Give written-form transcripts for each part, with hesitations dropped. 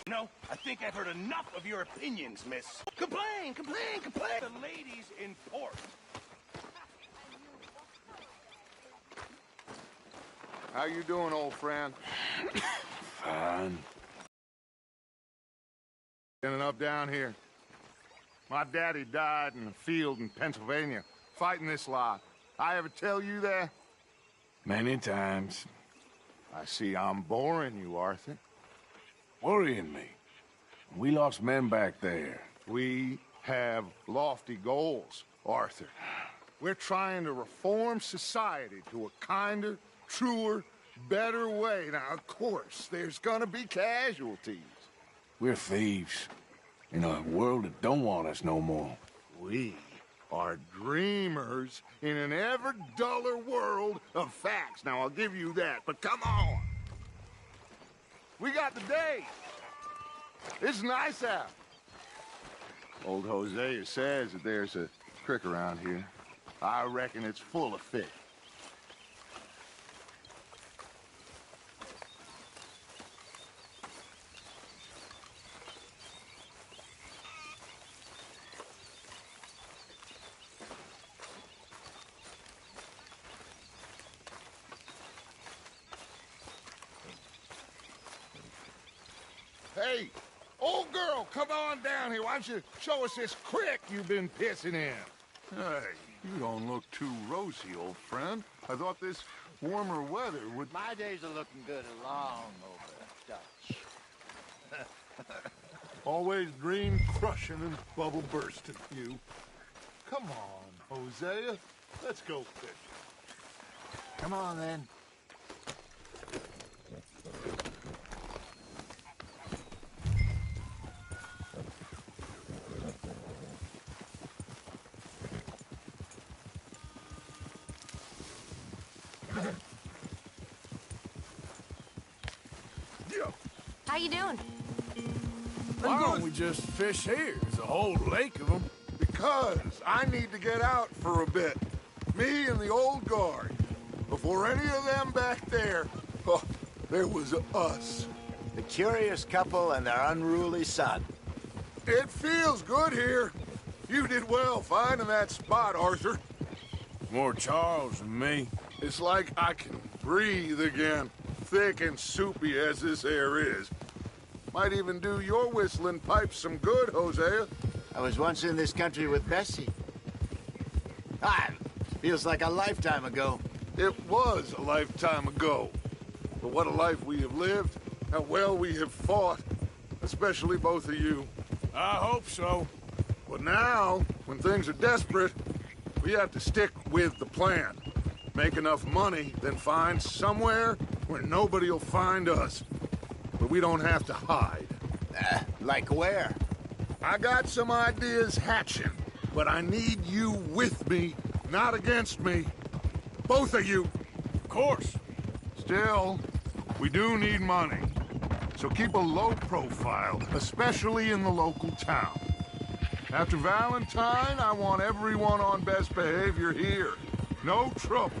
No, I think I've heard enough of your opinions, miss. Complain, complain, complain. The ladies in port. How you doing, old friend? Fine. Ending up down here. My daddy died in the field in Pennsylvania, fighting this lot. I ever tell you that? Many times. I see I'm boring you, Arthur. Worrying me. We lost men back there. We have lofty goals, Arthur. We're trying to reform society to a kinder, truer, better way. Now, of course, there's gonna be casualties. We're thieves. In a world that don't want us no more. We are dreamers in an ever duller world of facts. Now, I'll give you that, but come on. We got the day. It's nice out. Old Hosea says that there's a creek around here. I reckon it's full of fish. Hey, old girl, come on down here. Why don't you show us this creek you've been pissing in? Hey, you don't look too rosy, old friend. I thought this warmer weather would... My days are looking good along over Dutch. Always dream crushing and bubble bursting, you. Come on, Hosea. Let's go fishing. Come on, then. How you doing? Why don't we just fish here? There's a whole lake of them. Because I need to get out for a bit. Me and the old guard. Before any of them back there, oh, there was us. The curious couple and their unruly son. It feels good here. You did well finding that spot, Arthur. More Charles than me. It's like I can breathe again, thick and soupy as this air is. Might even do your whistling pipes some good, Hosea. I was once in this country with Bessie. Ah, feels like a lifetime ago. It was a lifetime ago. But what a life we have lived, how well we have fought, especially both of you. I hope so. But now, when things are desperate, we have to stick with the plan. Make enough money, then find somewhere where nobody will find us. But we don't have to hide. Like where? I got some ideas hatching, but I need you with me, not against me. Both of you. Of course. Still, we do need money. So keep a low profile, especially in the local town. After Valentine, I want everyone on best behavior here. No trouble.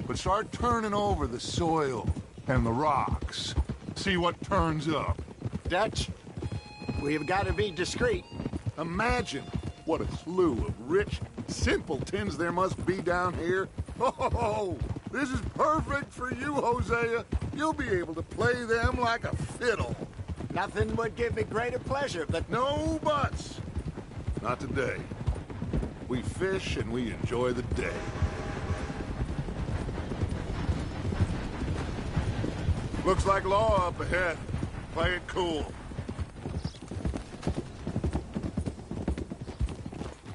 But start turning over the soil and the rocks. See what turns up. Dutch, we've got to be discreet. Imagine what a slew of rich simpletons there must be down here. Oh, this is perfect for you, Hosea. You'll be able to play them like a fiddle. Nothing would give me greater pleasure, but... No buts. Not today. We fish and we enjoy the day. Looks like law up ahead. Play it cool.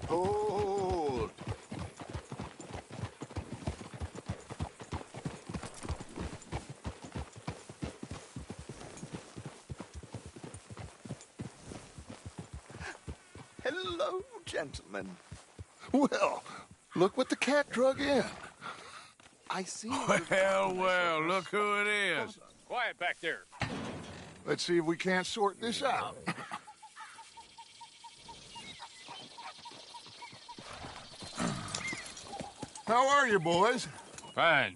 Hold. Hello, gentlemen. Well, look what the cat drug in. I see. Well, look who it is. Quiet back there. Let's see if we can't sort this out. How are you, boys? Fine.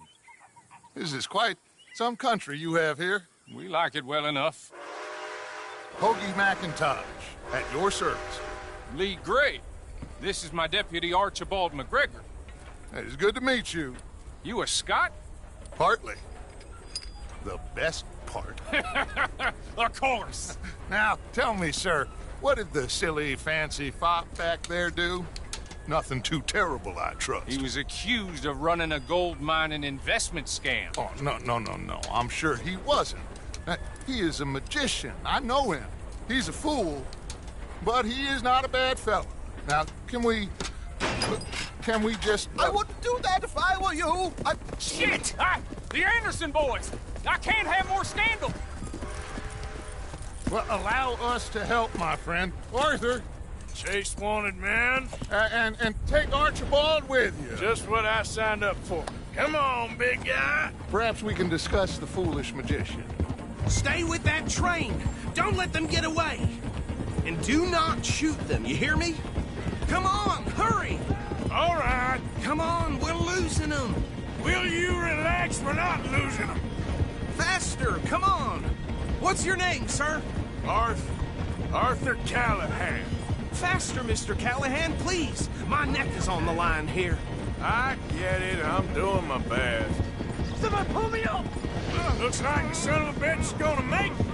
This is quite some country you have here. We like it well enough. Hoagie McIntosh, at your service. Lee Gray. This is my deputy Archibald McGregor. It's good to meet you. You a Scot? Partly. The best part. Of course. Now, tell me, sir, what did the silly, fancy fop back there do? Nothing too terrible, I trust. He was accused of running a gold mining investment scam. Oh, no. I'm sure he wasn't. He is a magician. I know him. He's a fool, but he is not a bad fellow. Now, can we just... I wouldn't do that if I were you. Shit! The Anderson boys! I can't have more scandal! Well, allow us to help, my friend. Arthur, Chase wanted man. and take Archibald with you. Just what I signed up for. Come on, big guy. Perhaps we can discuss the foolish magician. Stay with that train. Don't let them get away. And do not shoot them, you hear me? Come on, hurry! All right. Come on, we're losing them. Will you relax? We're not losing them. Faster, come on. What's your name, sir? Arthur Callahan. Faster, Mr. Callahan, please. My neck is on the line here. I get it. I'm doing my best. Somebody pull me up! Looks like the son of a bitch is gonna make it.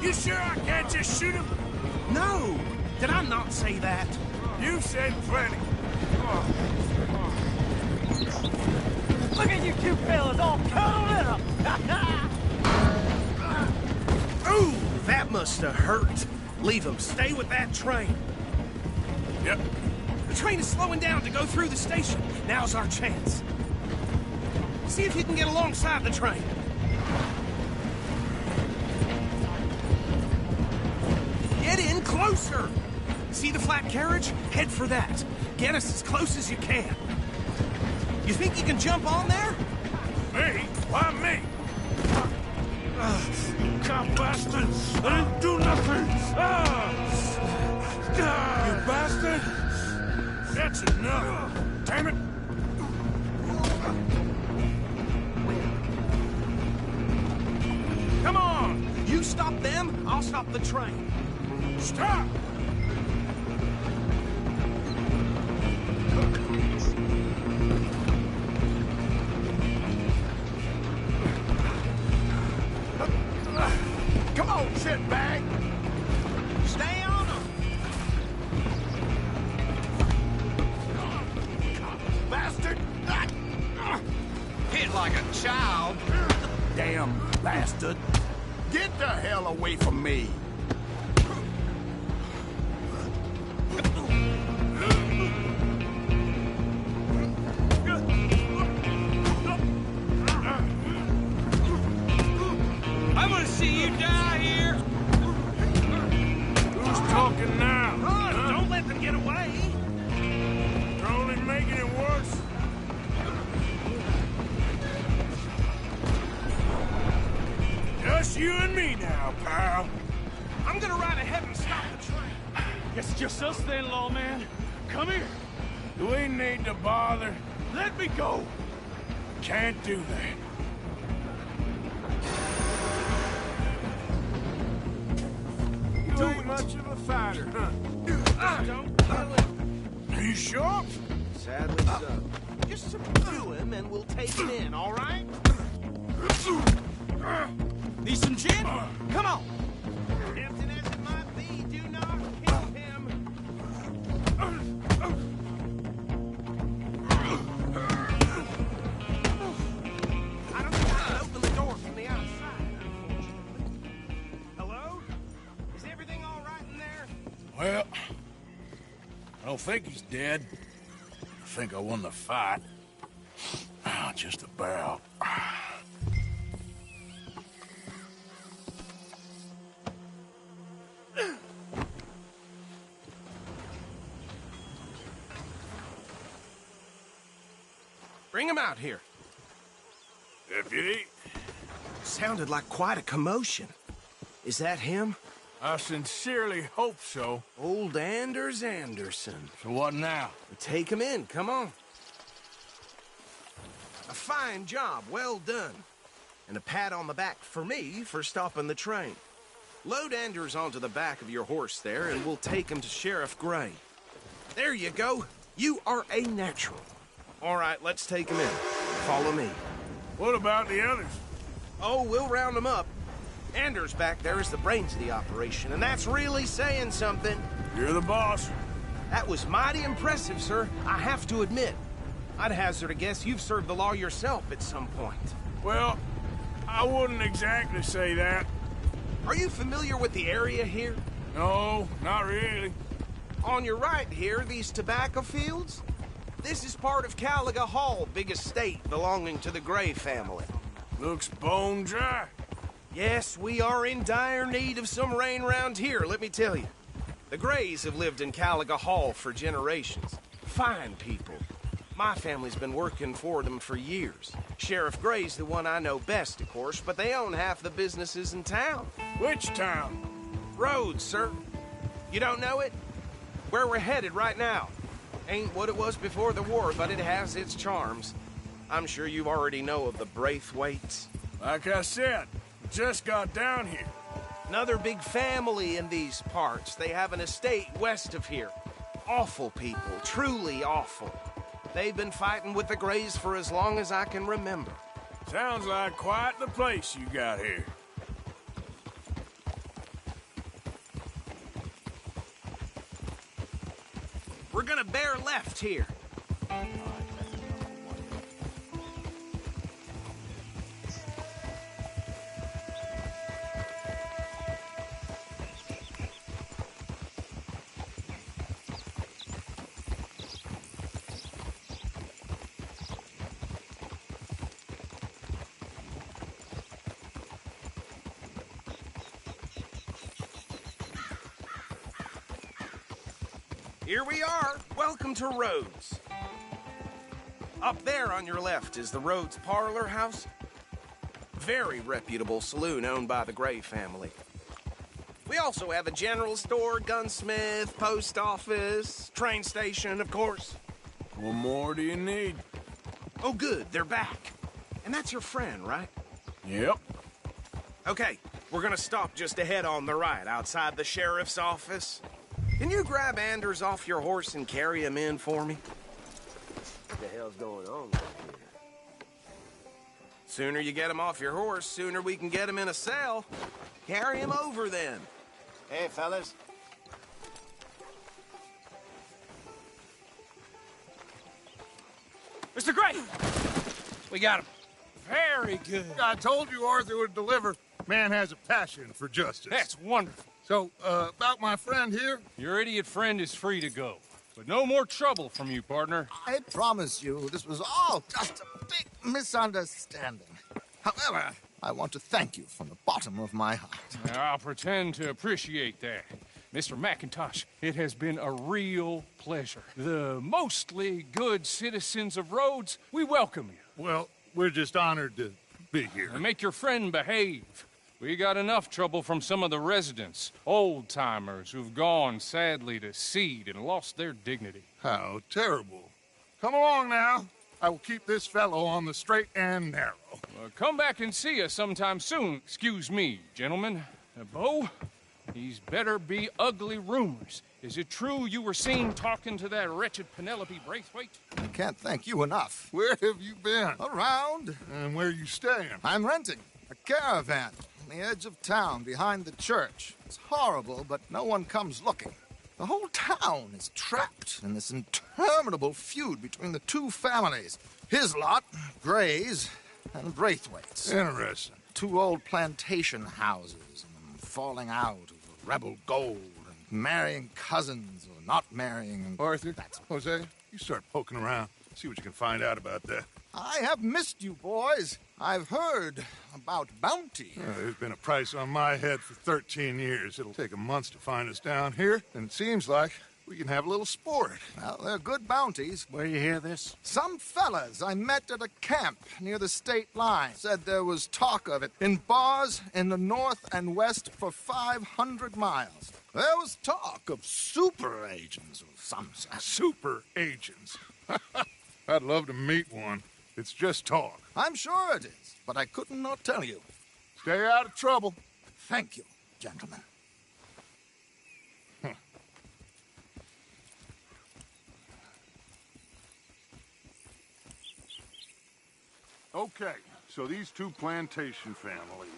You sure I can't just shoot him? No! Did I not say that? You said plenty. Look at you two fellas all cuddled up! Ooh, that must have hurt. Leave them. Stay with that train. Yep. The train is slowing down to go through the station. Now's our chance. See if you can get alongside the train. Get in closer. See the flat carriage? Head for that. Get us as close as you can. You think you can jump on there? Me? Why me? Cop bastard! I didn't do nothing! You bastard! That's enough! Damn it! Come on! You stop them, I'll stop the train. Stop! Come on, shitbag! Stay on them! Bastard! Hit like a child. Damn bastard! Get the hell away from me! I'm gonna see you die here! Who's talking now? Don't let them get away. You're only making it worse. Just you and me now, pal. I'm gonna ride ahead and stop the train. Guess it's just us then, lawman. Come here. Do we need to bother? Let me go. Can't do that. You ain't much of a fighter, huh? Don't kill him. Are you sure? Sadly so. Just subdue him and we'll take him in, all right? Need some gin? Come on. Tempting as it might be, do not kill him. I don't think I can open the door from the outside, unfortunately. Hello? Is everything all right in there? Well, I don't think he's dead. I think I won the fight. Just about. Bring him out here. Deputy, Sounded like quite a commotion. Is that him? I sincerely hope so. Old Anders Anderson. So what now? Take him in, come on. A fine job, well done. And a pat on the back for me for stopping the train. Load Anders onto the back of your horse there, and we'll take him to Sheriff Gray. There you go. You are a natural. All right, let's take him in. Follow me. What about the others? Oh, we'll round them up. Anders back there is the brains of the operation, and that's really saying something. You're the boss. That was mighty impressive, sir. I have to admit. I'd hazard a guess you've served the law yourself at some point. Well, I wouldn't exactly say that. Are you familiar with the area here? No, not really. On your right here, these tobacco fields? This is part of Caliga Hall, big estate belonging to the Gray family. Looks bone dry. Yes, we are in dire need of some rain round here, let me tell you. The Grays have lived in Caliga Hall for generations. Fine people. My family's been working for them for years. Sheriff Gray's the one I know best, of course, but they own half the businesses in town. Which town? Rhodes, sir. You don't know it? Where we're headed right now. Ain't what it was before the war, but it has its charms. I'm sure you already know of the Braithwaites. Like I said, just got down here. Another big family in these parts. They have an estate west of here. Awful people, truly awful. They've been fighting with the Grays for as long as I can remember. Sounds like quite the place you got here. We're gonna bear left here. Here we are. Welcome to Rhodes. Up there on your left is the Rhodes Parlor House. Very reputable saloon owned by the Gray family. We also have a general store, gunsmith, post office, train station, of course. What more do you need? Oh, good. They're back. And that's your friend, right? Yep. Okay, we're gonna stop just ahead on the right, outside the sheriff's office. Can you grab Anders off your horse and carry him in for me? What the hell's going on here? Sooner you get him off your horse, sooner we can get him in a cell. Carry him over, then. Hey, fellas. Mr. Gray! We got him. Very good. I told you Arthur would deliver. Man has a passion for justice. That's wonderful. So, about my friend here? Your idiot friend is free to go. But no more trouble from you, partner. I promise you, this was all just a big misunderstanding. However, I want to thank you from the bottom of my heart. I'll pretend to appreciate that. Mr. McIntosh, it has been a real pleasure. The mostly good citizens of Rhodes, we welcome you. Well, we're just honored to be here. And make your friend behave. We got enough trouble from some of the residents, old-timers who've gone, sadly, to seed and lost their dignity. How terrible. Come along now. I will keep this fellow on the straight and narrow. Come back and see us sometime soon. Excuse me, gentlemen. Bo, these better be ugly rumors. Is it true you were seen talking to that wretched Penelope Braithwaite? I can't thank you enough. Where have you been? Around. And where you staying? I'm renting a caravan on the edge of town behind the church. It's horrible, but no one comes looking. The whole town is trapped in this interminable feud between the two families. His lot, Gray's, and Braithwaite's. Interesting. Two old plantation houses, and falling out over rebel gold, and marrying cousins or not marrying. And Arthur, Jose, you start poking around. See what you can find out about that. I have missed you, boys. I've heard about bounty. There's been a price on my head for 13 years. It'll take a month to find us down here, and it seems like we can have a little sport. Well, they're good bounties. Where you hear this? Some fellas I met at a camp near the state line said there was talk of it in bars in the north and west for 500 miles. There was talk of super agents of some sort. Super agents. I'd love to meet one. It's just talk. I'm sure it is, but I couldn't not tell you. Stay out of trouble. Thank you. gentlemen. Okay, so these two plantation families.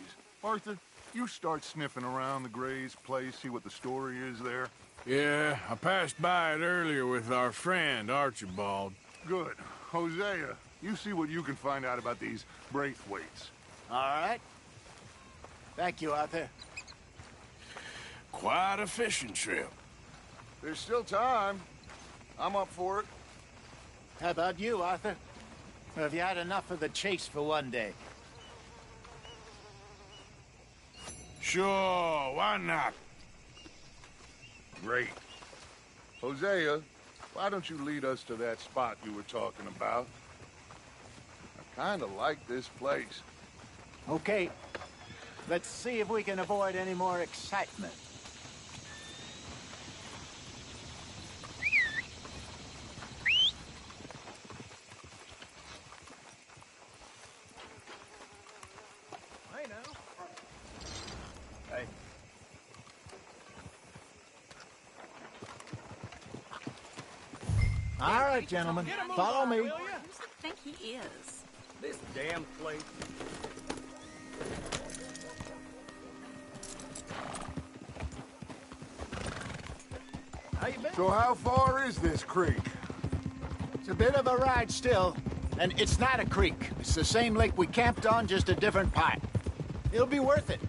Arthur, you start sniffing around the Gray's place, see what the story is there. Yeah, I passed by it earlier with our friend, Archibald. Good. Hosea, you see what you can find out about these Braithwaites. All right. Thank you, Arthur. Quite a fishing trip. There's still time. I'm up for it. How about you, Arthur? Or have you had enough of the chase for one day? Sure, why not? Great. Hosea, why don't you lead us to that spot you were talking about? I kind of like this place. Okay. Let's see if we can avoid any more excitement. Hey now. Hey. All right, gentlemen. Follow me. Who does he think he is? This damn place. How you been? So how far is this creek? It's a bit of a ride still, and it's not a creek. It's the same lake we camped on, just a different part. It'll be worth it.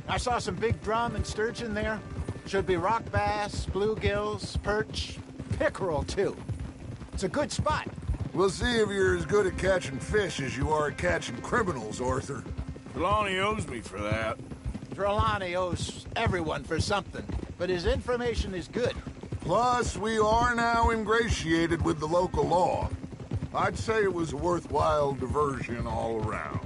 I saw some big drum and sturgeon there. Should be rock bass, bluegills, perch, pickerel, too. It's a good spot. We'll see if you're as good at catching fish as you are at catching criminals, Arthur. Trelawney owes me for that. Trelawney owes everyone for something, but his information is good. Plus, we are now ingratiated with the local law. I'd say it was a worthwhile diversion all around.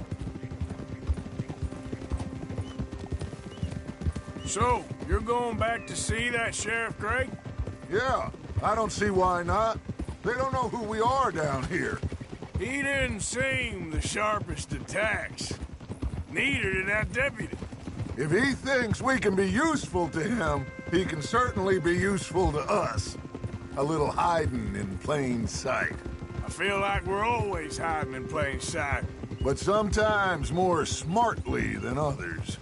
So, you're going back to see that Sheriff Gray? Yeah, I don't see why not. They don't know who we are down here. He didn't seem the sharpest attacks. Neither did that deputy. If he thinks we can be useful to him, he can certainly be useful to us. A little hiding in plain sight. I feel like we're always hiding in plain sight. But sometimes more smartly than others.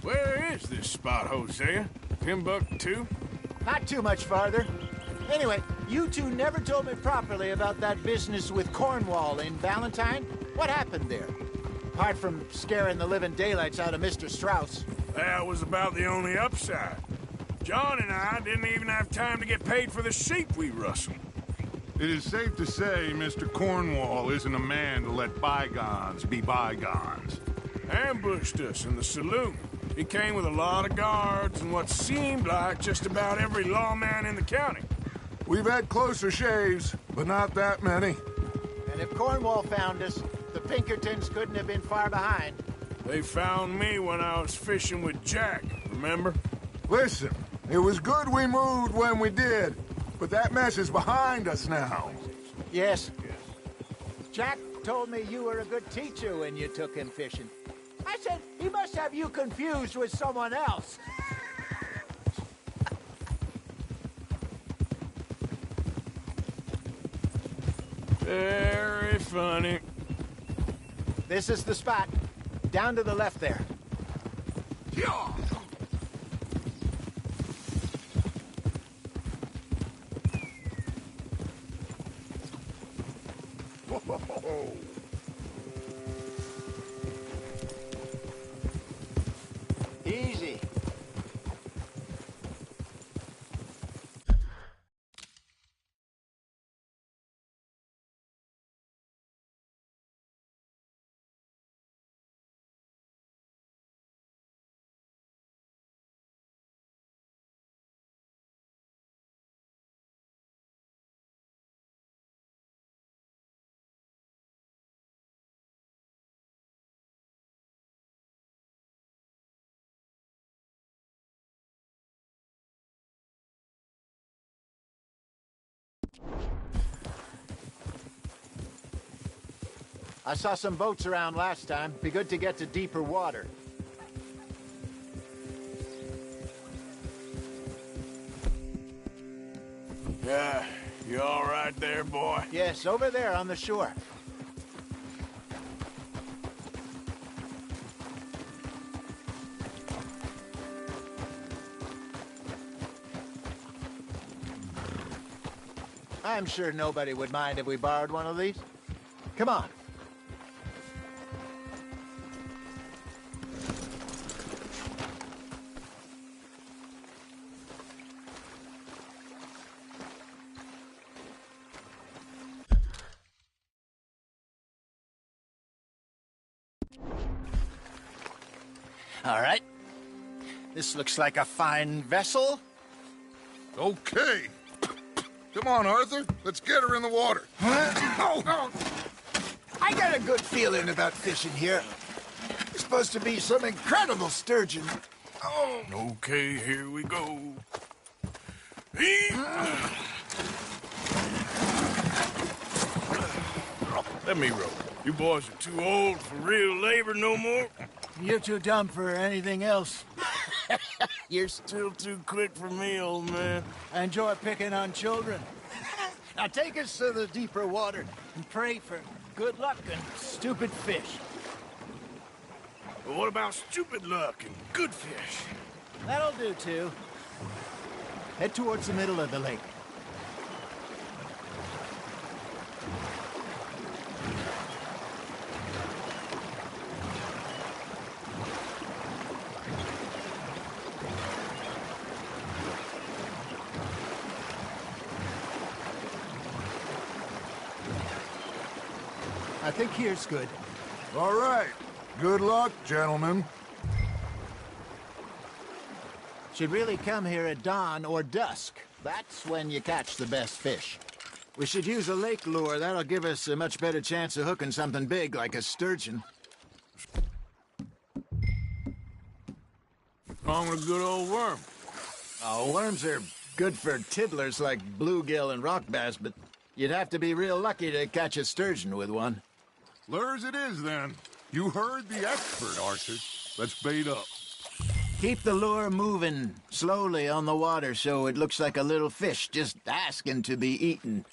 Where is this spot, Hosea? Timbuktu? Not too much farther. Anyway, you two never told me properly about that business with Cornwall in Valentine. What happened there? Apart from scaring the living daylights out of Mr. Strauss. That was about the only upside. John and I didn't even have time to get paid for the sheep we rustled. It is safe to say Mr. Cornwall isn't a man to let bygones be bygones. Ambushed us in the saloon. He came with a lot of guards and what seemed like just about every lawman in the county. We've had closer shaves, but not that many. And if Cornwall found us, the Pinkertons couldn't have been far behind. They found me when I was fishing with Jack, remember? Listen, it was good we moved when we did, but that mess is behind us now. Yes. Jack told me you were a good teacher when you took him fishing. I said he must have you confused with someone else. Very funny. This is the spot. Down to the left there. Yeah. Whoa. I saw some boats around last time. Be good to get to deeper water. Yeah, you all right there, boy? Yes, over there on the shore. I'm sure nobody would mind if we borrowed one of these. Come on. All right. This looks like a fine vessel. Okay. Come on, Arthur. Let's get her in the water. I got a good feeling about fishing here. It's supposed to be some incredible sturgeon. Oh. Okay, here we go. Let me row. You boys are too old for real labor no more. You're too dumb for anything else. You're still too quick for me, old man. I enjoy picking on children. Now take us to the deeper water and pray for good luck and stupid fish. But what about stupid luck and good fish? That'll do, too. Head towards the middle of the lake. I think here's good. All right. Good luck, gentlemen. Should really come here at dawn or dusk. That's when you catch the best fish. We should use a lake lure. That'll give us a much better chance of hooking something big like a sturgeon. Wrong with a good old worm. Oh, worms are good for tiddlers like bluegill and rock bass, but you'd have to be real lucky to catch a sturgeon with one. Lures it is, then. You heard the expert, Arthur. Let's bait up. Keep the lure moving slowly on the water so it looks like a little fish just asking to be eaten.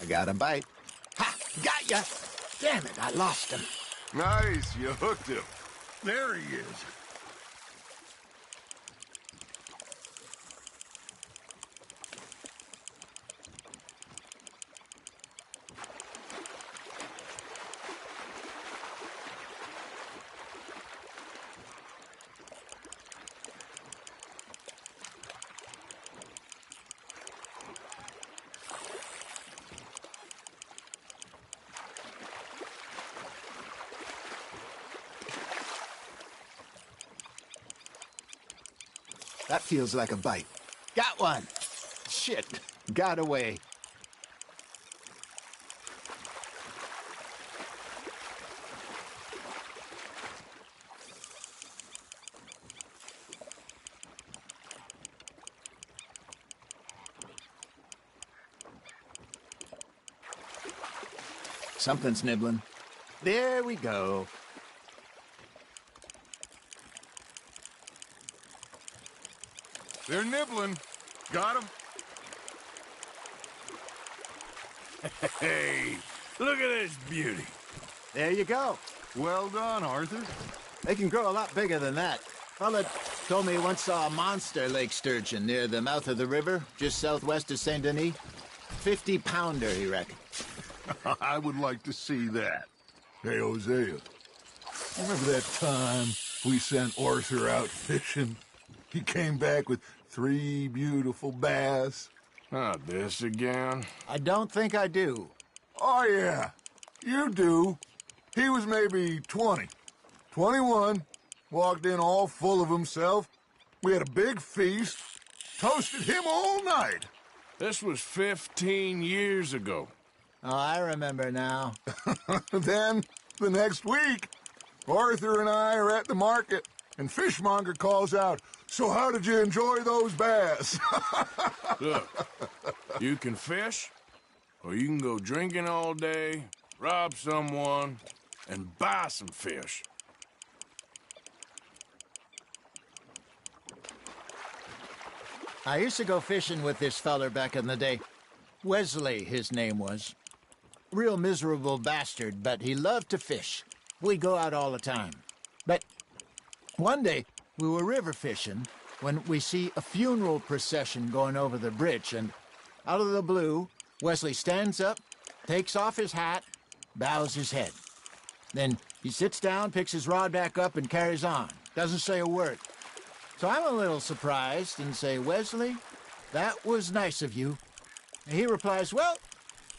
I got a bite. Ha! Got ya! Damn it, I lost him. Nice, you hooked him. There he is. That feels like a bite. Got one. Shit. Got away. Something's nibbling. There we go. They're nibbling. Got him. Hey, look at this beauty. There you go. Well done, Arthur. They can grow a lot bigger than that. Fella told me he once saw a monster lake sturgeon near the mouth of the river, just southwest of Saint Denis. 50-pounder, he reckoned. I would like to see that. Hey, Hosea. Remember that time we sent Arthur out fishing? He came back with 3 beautiful bass. Not this again. I don't think I do. Oh, yeah. You do. He was maybe 20. 21. Walked in all full of himself. We had a big feast. Toasted him all night. This was 15 years ago. Oh, I remember now. Then, the next week, Arthur and I are at the market. And Fishmonger calls out, "So how did you enjoy those bass?" Look, you can fish, or you can go drinking all day, rob someone, and buy some fish. I used to go fishing with this feller back in the day. Wesley, his name was. Real miserable bastard, but he loved to fish. We'd go out all the time. But one day, we were river fishing when we see a funeral procession going over the bridge, and out of the blue, Wesley stands up, takes off his hat, bows his head. Then he sits down, picks his rod back up, and carries on. Doesn't say a word. So I'm a little surprised and say, "Wesley, that was nice of you." And he replies, "Well,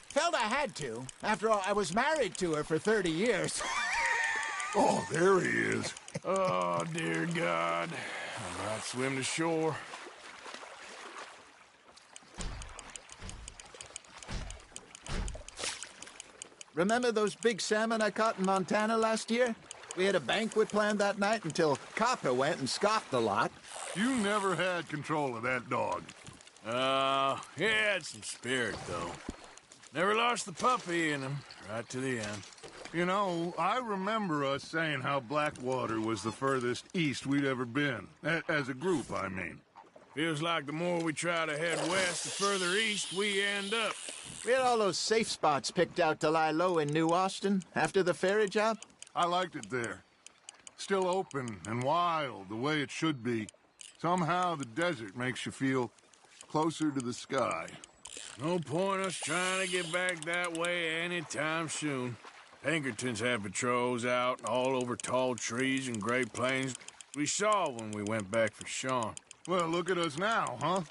felt I had to. After all, I was married to her for 30 years. Oh, there he is. Oh, dear God. I might swim to shore. Remember those big salmon I caught in Montana last year? We had a banquet planned that night until Copper went and scoffed the lot. You never had control of that dog. He had some spirit, though. Never lost the puppy in him, right to the end. You know, I remember us saying how Blackwater was the furthest east we'd ever been. As a group, I mean. Feels like the more we try to head west, the further east we end up. We had all those safe spots picked out to lie low in New Austin after the ferry job. I liked it there. Still open and wild, the way it should be. Somehow the desert makes you feel closer to the sky. No point us trying to get back that way anytime soon. Pinkertons had patrols out all over tall trees and Great Plains we saw when we went back for Sean. Well, look at us now, huh?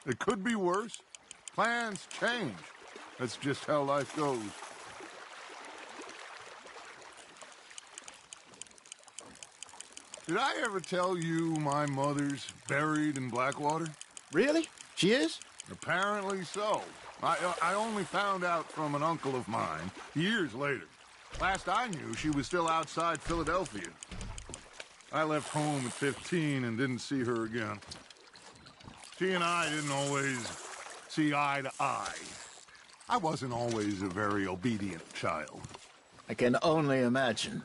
It could be worse. Plans change. That's just how life goes. Did I ever tell you my mother's buried in Blackwater? Really? She is? Apparently so. I only found out from an uncle of mine years later. Last I knew, she was still outside Philadelphia. I left home at 15 and didn't see her again. She and I didn't always see eye to eye. I wasn't always a very obedient child. I can only imagine.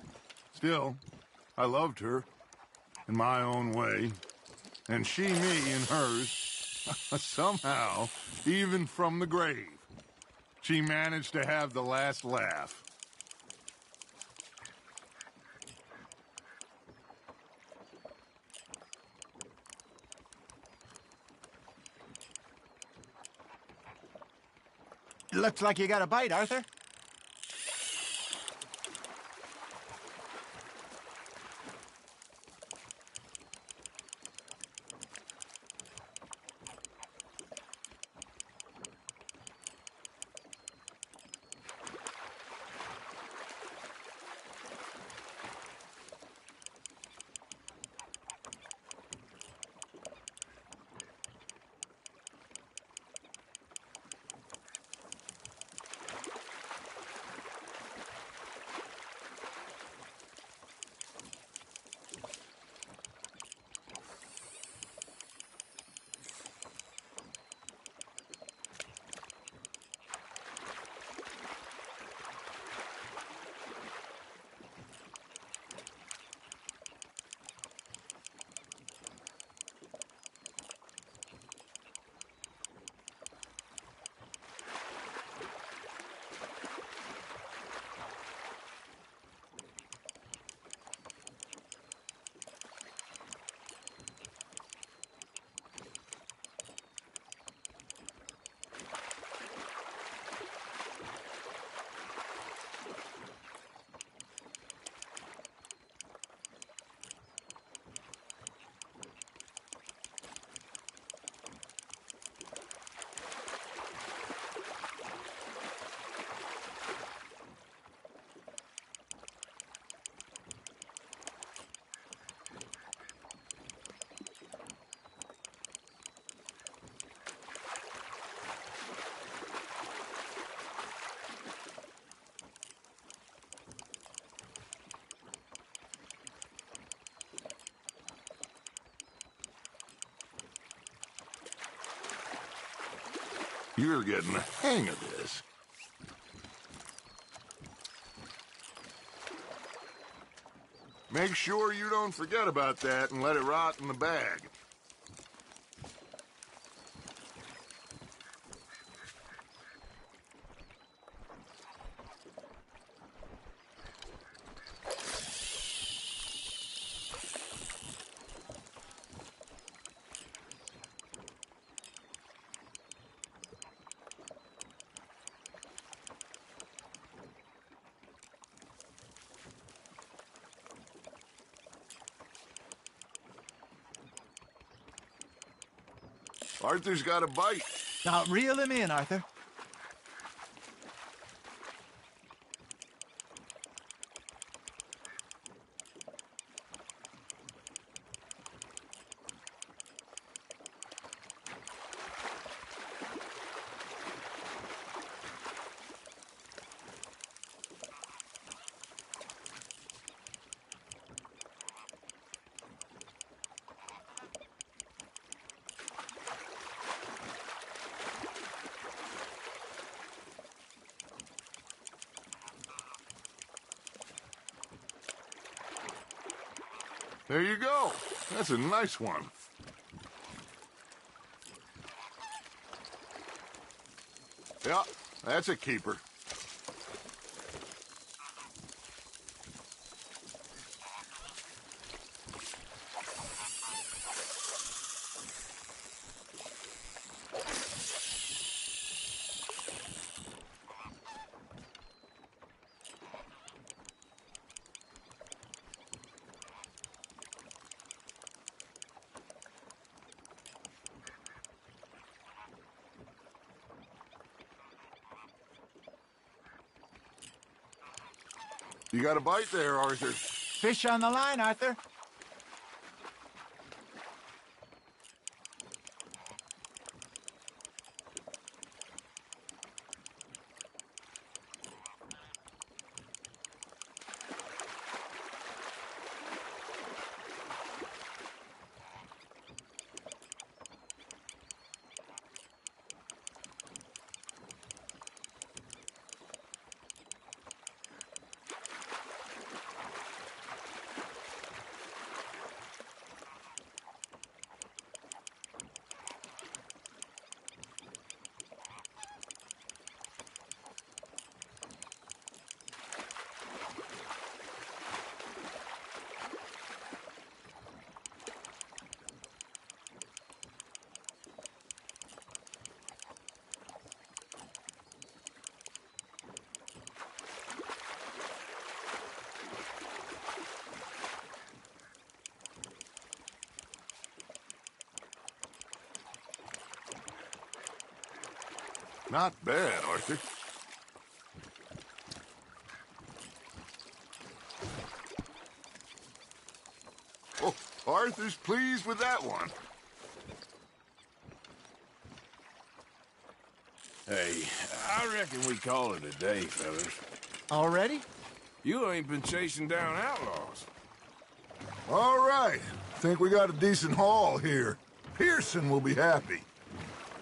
Still, I loved her in my own way, and she me in hers. Somehow, even from the grave, she managed to have the last laugh. Looks like you got a bite, Arthur. You're getting the hang of this. Make sure you don't forget about that and let it rot in the bag. Arthur's got a bite. Now reel him in, Arthur. There you go. That's a nice one. Yeah, that's a keeper. You got a bite there, Arthur. Fish on the line, Arthur. Not bad, Arthur. Oh, Arthur's pleased with that one. Hey, I reckon we call it a day, fellas. Already? You ain't been chasing down outlaws. All right. Think we got a decent haul here. Pearson will be happy.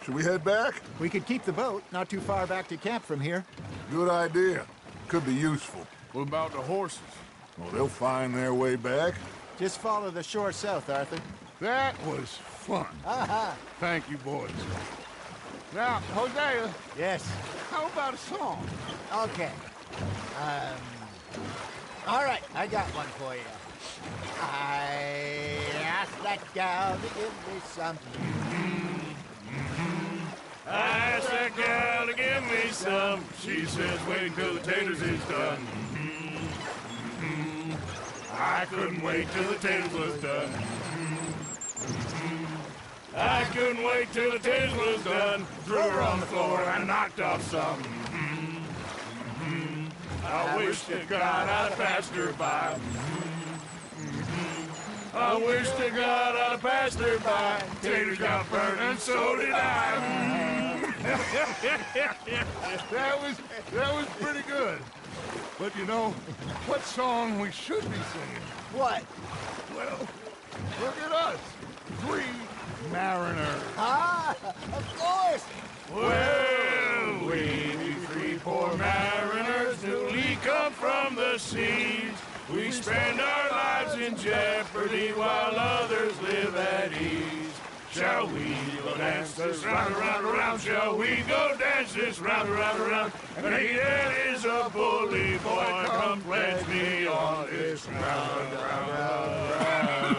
Should we head back? We could keep the boat, not too far back to camp from here. Good idea. Could be useful. What about the horses? Well, they'll find their way back. Just follow the shore south, Arthur. That was fun. Aha! Thank you, boys. Now, Hosea, Yes. how about a song? Okay. All right, I got one for you. I asked that gal to give me some. I asked that gal to give me some. She says, wait till the taters is done. I couldn't wait till the taters was done. I couldn't wait till the taters was done. Threw her on the floor and knocked off some. I wish to God I'd passed her by. I wish to God I'd passed her by. Taters got burnt and so did I. That was pretty good. But you know, what song we should be singing? What? Well, look at us. 3 mariners. Ah, of course. Well, We three poor mariners newly come from the seas. We spend our lives in jeopardy while others live at ease. Shall we go dance this round, around, around? Shall we go dance this round, around, around? And he that is a bully boy, come pledge me on this round, round, round.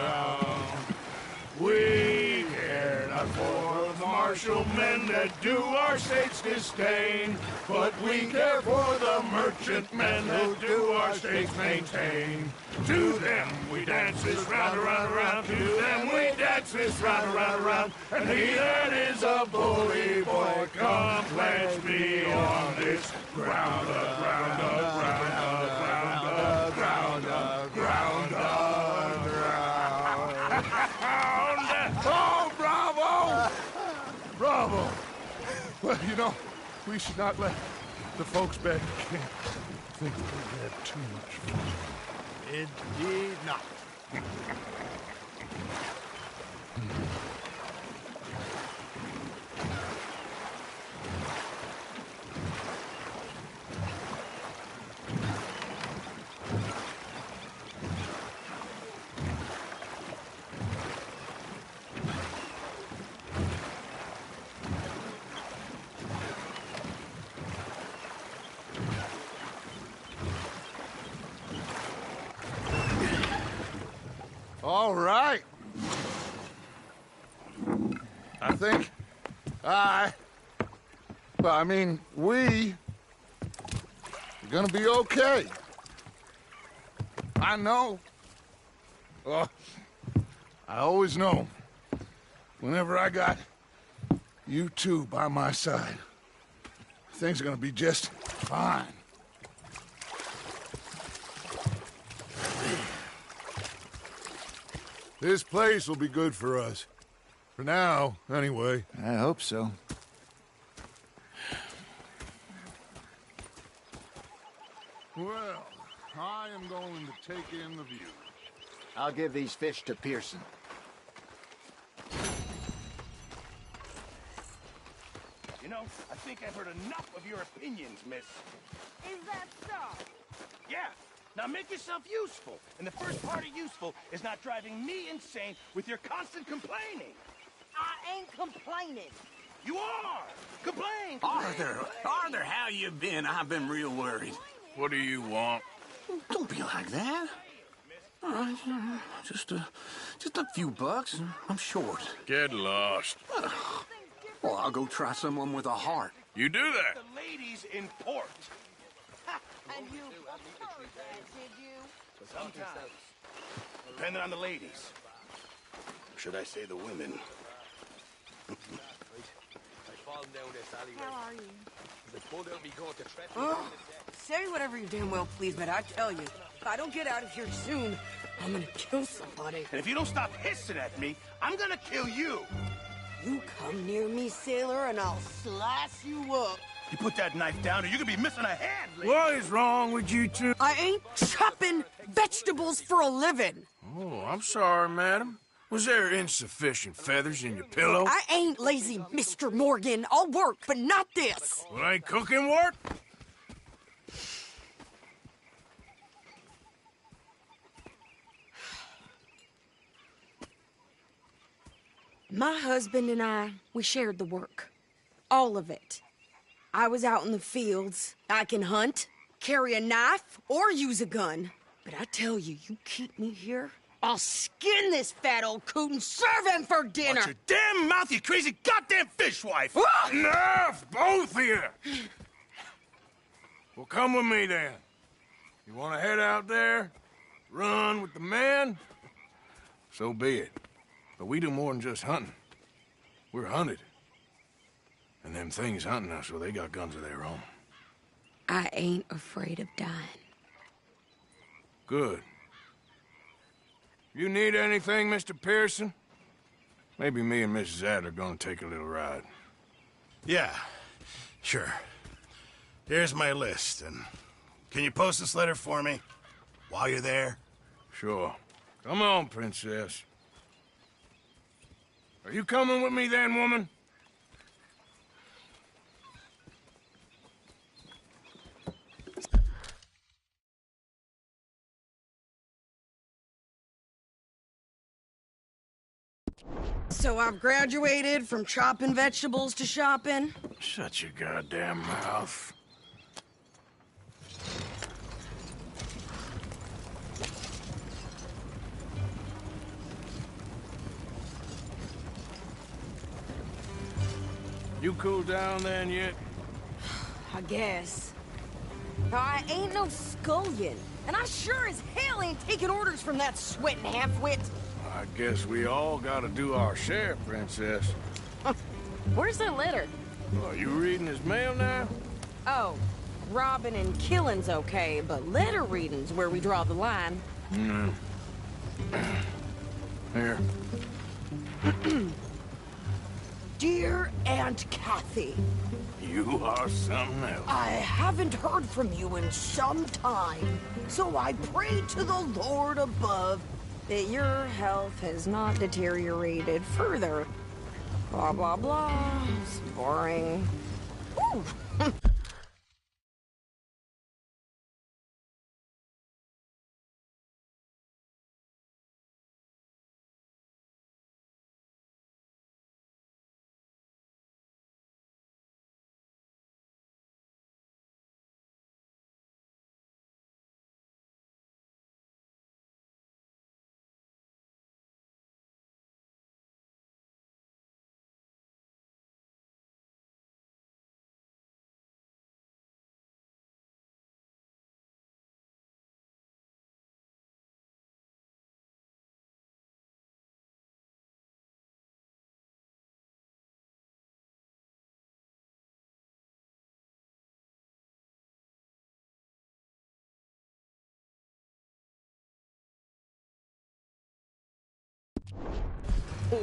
We care not for the martial men that do our states disdain, but we care for the merchant men that do our states maintain. To them we dance this round, around, around. To them we dance this round, around, around. And he that is a bully boy, come pledge me on this ground, ground, ground, ground, ground, ground, ground. Oh, bravo! Bravo! Well, you know, we should not let the folks back at camp think we had too much fun. Indeed not. All right. I think we are gonna be okay. I know. I always know. Whenever I got you two by my side, things are gonna be just fine. This place will be good for us. For now, anyway. I hope so. Well, I am going to take in the view. I'll give these fish to Pearson. You know, I think I've heard enough of your opinions, miss. Is that so? Yeah. Now make yourself useful. And the first part of useful is not driving me insane with your constant complaining. I ain't complaining. You are! Complain! Arthur, how you been? I've been real worried. What do you want? Don't be like that. All right, just a few bucks, and I'm short. Get lost. Well, I'll go try someone with a heart. You do that? The ladies in port. And you preferred that, did you? Sometimes. Depending on the ladies. Or should I say the women? How are you? Say whatever you damn well please, but I tell you, if I don't get out of here soon, I'm gonna kill somebody. And if you don't stop hissing at me, I'm gonna kill you. You come near me, sailor, and I'll slice you up. You put that knife down or you could be missing a hand, lady. What is wrong with you two? I ain't chopping vegetables for a living. Oh, I'm sorry, madam. Was there insufficient feathers in your pillow? I ain't lazy, Mr. Morgan. I'll work, but not this. Well, ain't cooking work? My husband and I, we shared the work. All of it. I was out in the fields. I can hunt, carry a knife, or use a gun. But I tell you, you keep me here, I'll skin this fat old coot and serve him for dinner. Watch your damn mouth, you crazy goddamn fishwife! Enough, both of you! Well, come with me, then. You want to head out there, run with the men? So be it. But we do more than just hunting. We're hunted. And them things hunting us, well, they got guns of their own. I ain't afraid of dying. Good. You need anything, Mr. Pearson? Maybe me and Mrs. Adler are gonna take a little ride. Yeah, sure. Here's my list, and can you post this letter for me while you're there? Sure. Come on, Princess. Are you coming with me then, woman? So I've graduated from chopping vegetables to shopping? Shut your goddamn mouth. You cooled down then yet? I guess. I ain't no scullion, and I sure as hell ain't taking orders from that sweating half-wit. I guess we all gotta do our share, Princess. Where's that letter? Are you reading his mail now? Oh, robbing and killing's okay, but letter reading's where we draw the line. Here. Dear Aunt Kathy, You are something else. I haven't heard from you in some time, so I pray to the Lord above that your health has not deteriorated further. Blah, blah, blah. It's boring. Ooh.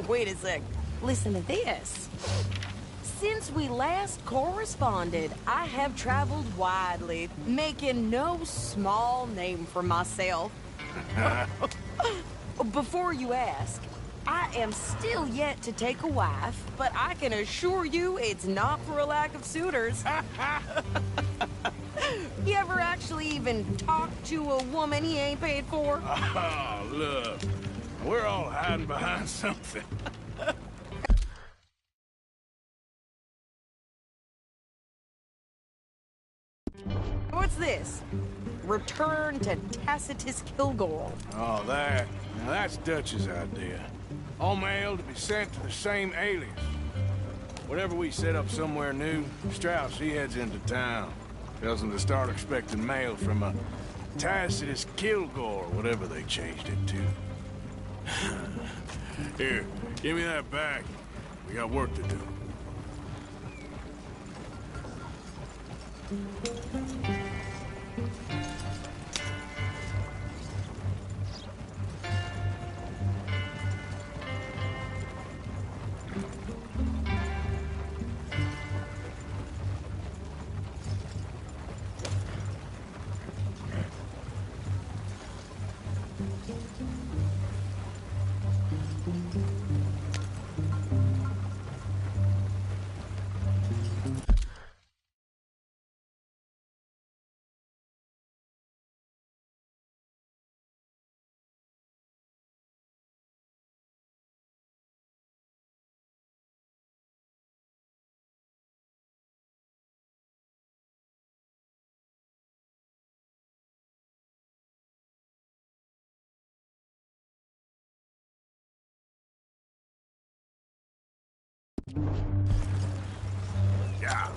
Wait a sec. Listen to this. Since we last corresponded, I have traveled widely, making no small name for myself. Before you ask, I am still yet to take a wife, but I can assure you it's not for a lack of suitors. You ever actually even talk to a woman he ain't paid for? Oh, look. We're all hiding behind something. What's this? Return to Tacitus Kilgore. Oh, that. Now, that's Dutch's idea. All mail to be sent to the same alias. Whenever we set up somewhere new, Strauss, he heads into town. Tells them to start expecting mail from a Tacitus Kilgore, whatever they changed it to. Here, give me that back. We got work to do. Yeah.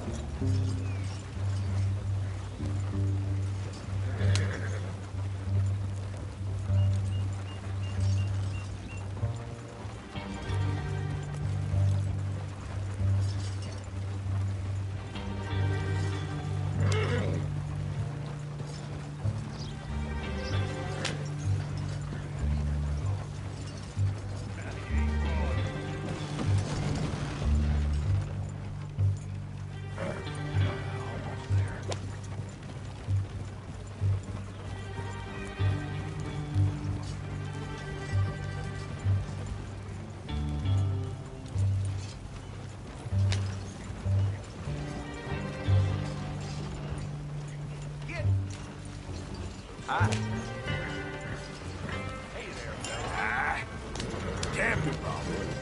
Hi. Hey there, fella. Damn you, Bob.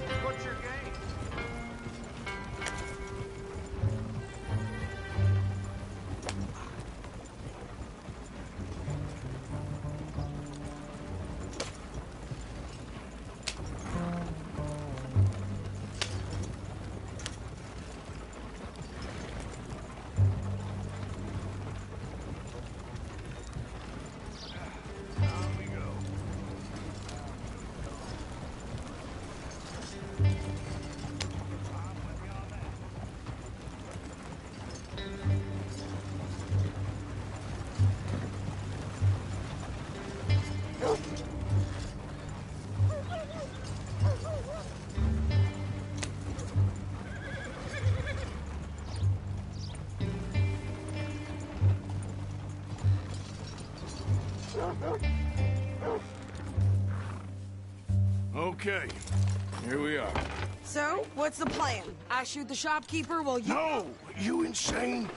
Okay, here we are. So, what's the plan? I shoot the shopkeeper while you... No! You insane?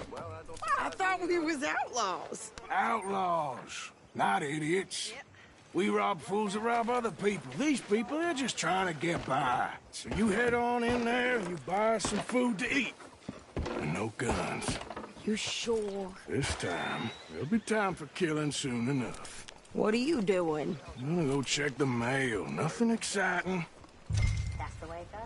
I thought we was outlaws. Outlaws, not idiots. We rob fools that rob other people. These people, they're just trying to get by. So you head on in there and you buy some food to eat. And no guns. You sure? This time, there'll be time for killing soon enough. What are you doing? I'm gonna go check the mail. Nothing exciting. That's the way it goes.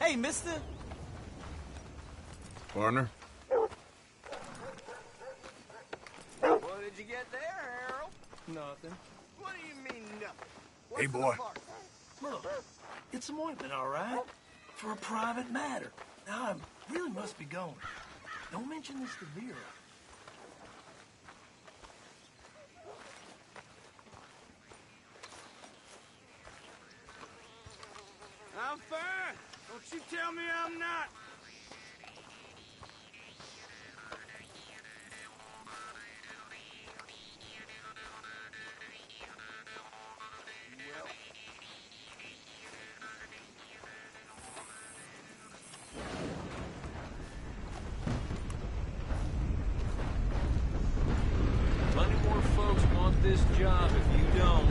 Hey, mister. Partner? What did you get there, Harold? Nothing. What do you mean, nothing? Hey, boy. Look, it's an ointment, all right? For a private matter. Now, I really must be going. Don't mention this to Vera. I'm fine. Don't you tell me I'm not. Plenty more folks want this job if you don't.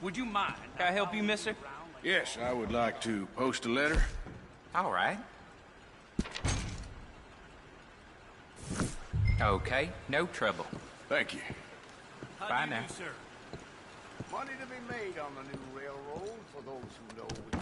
Would you mind? Can I help you, mister? Yes, I would like to post a letter. All right. Okay, no trouble. Thank you. Bye now. Sir. Money to be made on the new railroad for those who know which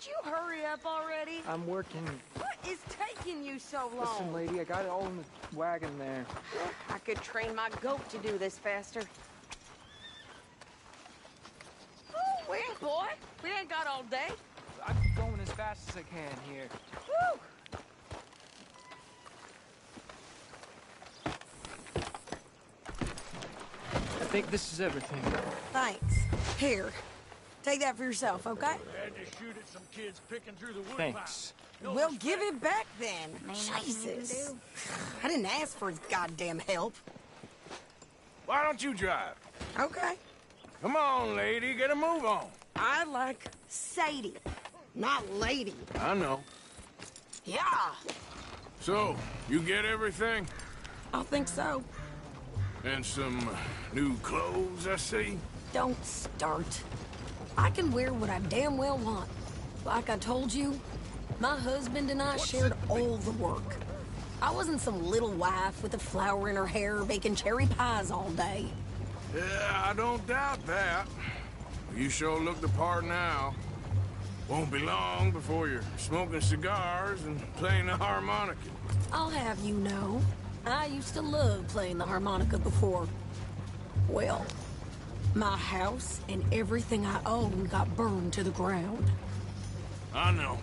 Could you hurry up already? I'm working. What is taking you so long? Listen, lady, I got it all in the wagon there. I could train my goat to do this faster. Oh, wait, boy. We ain't got all day. I'm going as fast as I can here. Woo! I think this is everything. Thanks. Here. Take that for yourself, okay? Had to shoot at some kids picking through the woodpile. Thanks. We'll give it back then. nothing you can Jesus. do. I didn't ask for his goddamn help. Why don't you drive? Okay. Come on, lady, get a move on. I like Sadie, not lady. I know. Yeah, So, you get everything? I think so. And some new clothes, I see? Don't start. I can wear what I damn well want. Like I told you, my husband and I shared all the work. I wasn't some little wife with a flower in her hair baking cherry pies all day. Yeah, I don't doubt that. You sure look the part now. Won't be long before you're smoking cigars and playing the harmonica. I'll have you know, I used to love playing the harmonica before. Well, my house and everything I own got burned to the ground. I know.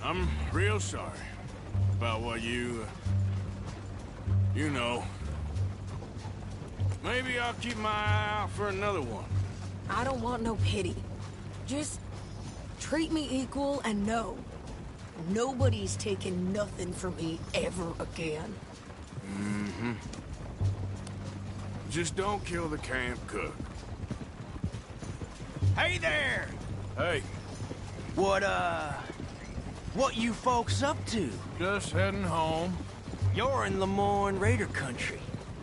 I'm real sorry about what you know. Maybe I'll keep my eye out for another one. I don't want no pity. Just treat me equal and know nobody's taking nothing from me ever again. Mm-hmm. Just don't kill the camp cook. Hey there! Hey, What you folks up to? Just heading home. You're in Lemoyne Raider country.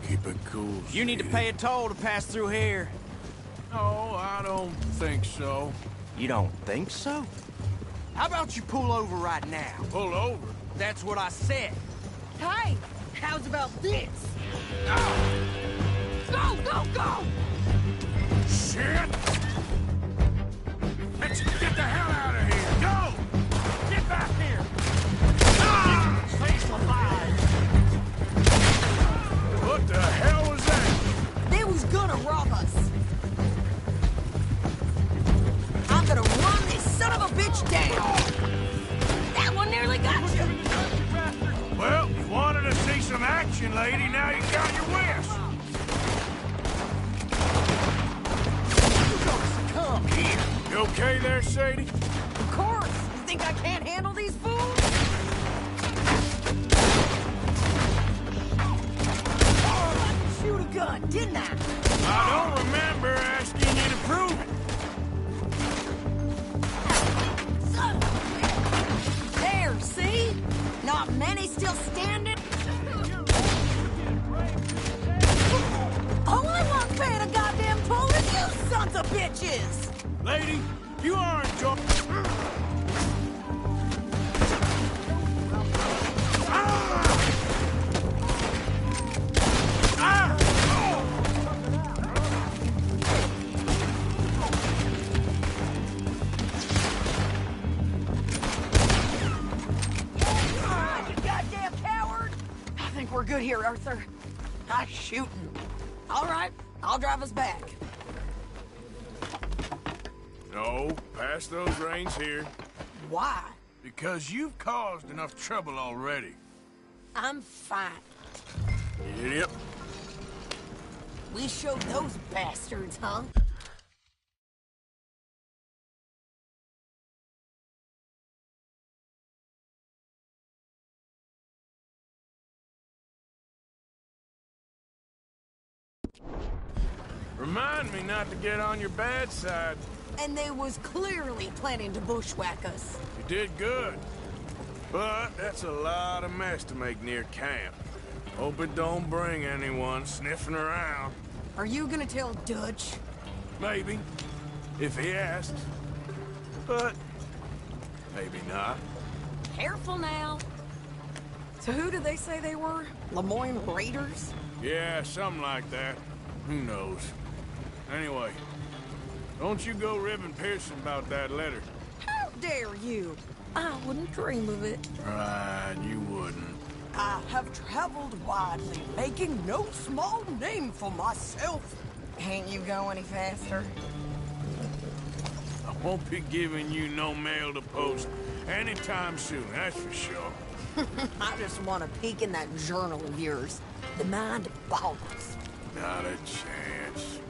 Keep it cool, You need to Sadie. pay a toll to pass through here. No, I don't think so. You don't think so? How about you pull over right now? Pull over? That's what I said. Hey, how's about this? Go, go, go! Shit! Let's get the hell out of here! Go! Get back here! Face alive! What the hell was that? They was gonna rob us. I'm gonna run this son of a bitch down. That one nearly got you. Well, you wanted to see some action, lady. Now you got your wish. Come Here. You okay there, Sadie? Of course. You think I can't handle these fools? Oh, I could shoot a gun, didn't I? I don't remember asking you to prove it. Son of a bitch. There, see? Not many still standing. Only one paying a goddamn toll is you sons of bitches! Lady, you aren't enjoying... We're good here, Arthur. I'm shooting. All right, I'll drive us back. No, pass those reins here. Why? Because you've caused enough trouble already. I'm fine. Yep. We showed those bastards, huh? Remind me not to get on your bad side. And they was clearly planning to bushwhack us. You did good. But that's a lot of mess to make near camp. Hope it don't bring anyone sniffing around. Are you gonna tell Dutch? Maybe. If he asks. But maybe not. Careful now. So who did they say they were? Lemoyne Raiders? Yeah, something like that. Who knows? Anyway, don't you go ribbing Pearson about that letter. How dare you? I wouldn't dream of it. Right, you wouldn't. I have traveled widely, making no small name for myself. Can't you go any faster? I won't be giving you no mail to post anytime soon, that's for sure. I just want to peek in that journal of yours. The mind boggles. Not a chance.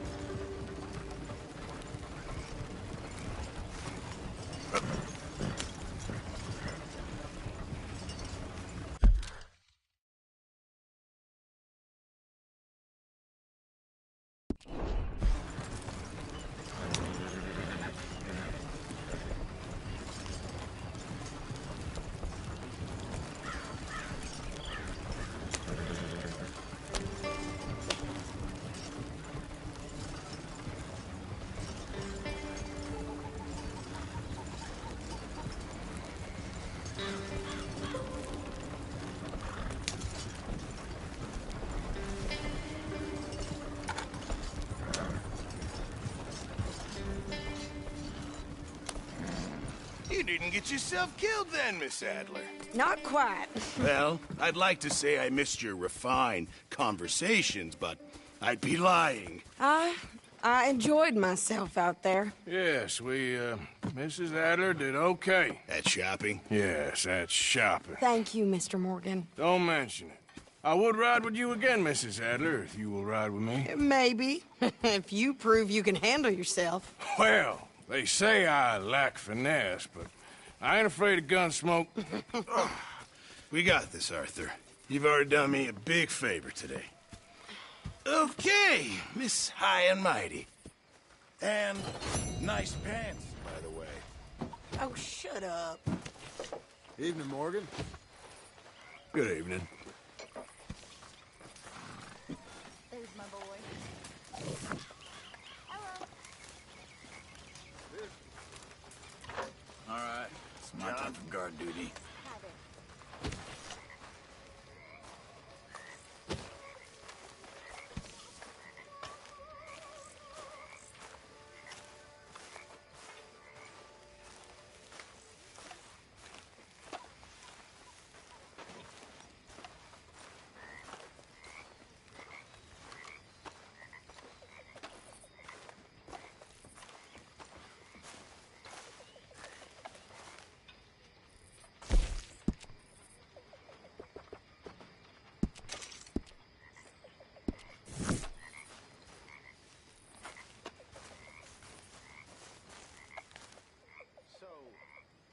You didn't get yourself killed then, Miss Adler. Not quite. Well, I'd like to say I missed your refined conversations, but I'd be lying. I enjoyed myself out there. Yes, Mrs. Adler did okay. At shopping? Yes, at shopping. Thank you, Mr. Morgan. Don't mention it. I would ride with you again, Mrs. Adler, if you will ride with me. Maybe. If you prove you can handle yourself. Well, they say I lack finesse, but I ain't afraid of gun smoke. We got this, Arthur. You've already done me a big favor today. Okay, Miss High and Mighty. And nice pants, by the way. Oh, shut up. Evening, Morgan. Good evening. There's my boy. All right, it's my time for guard duty.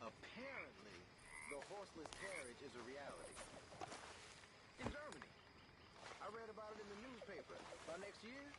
Apparently, the horseless carriage is a reality. In Germany. I read about it in the newspaper. By next year,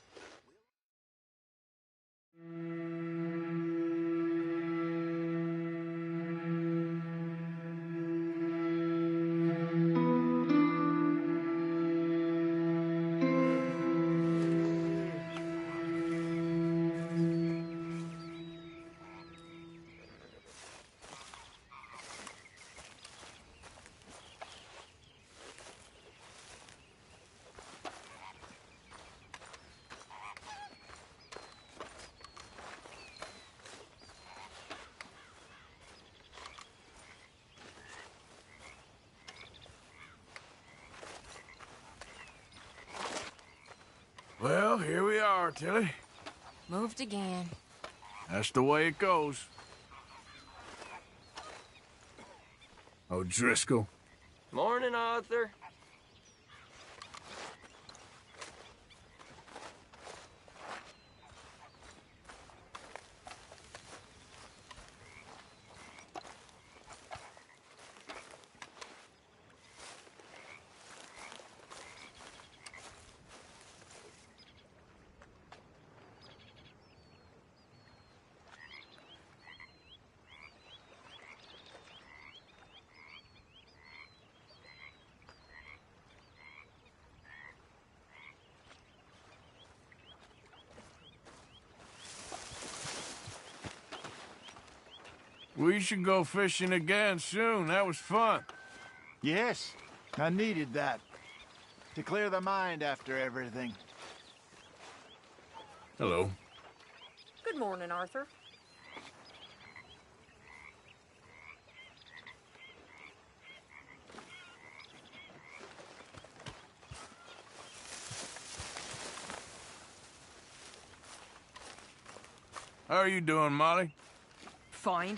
Well, here we are, Tilly. Moved again. That's the way it goes. O'Driscoll. Morning, Arthur. We should go fishing again soon. That was fun. Yes, I needed that. To clear the mind after everything. Hello. Good morning, Arthur. How are you doing, Molly? Fine.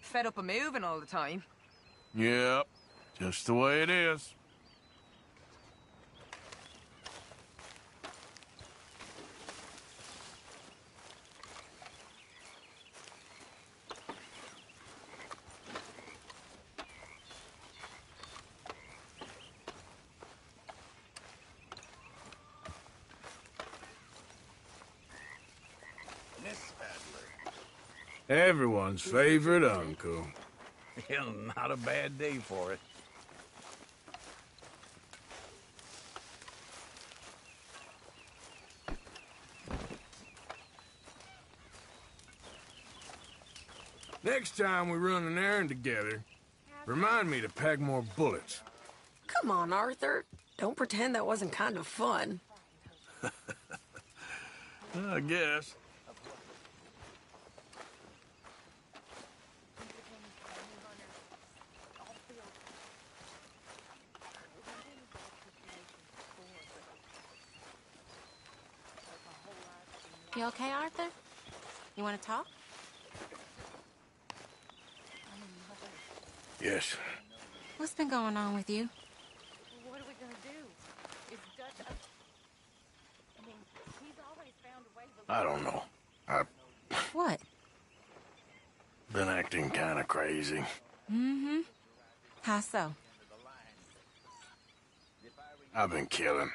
Fed up of moving all the time. Yep, just the way it is. Miss Adler. Everyone's favorite uncle. Yeah, not a bad day for it. Next time we run an errand together, remind me to pack more bullets. Come on, Arthur. Don't pretend that wasn't kind of fun. I guess. You okay, Arthur? You want to talk? Yes. What's been going on with you? What are we gonna do? Is Dutch up? I mean, he's always found a way to... I don't know. I've What? been acting kind of crazy. Mm-hmm. How so? I've been killing.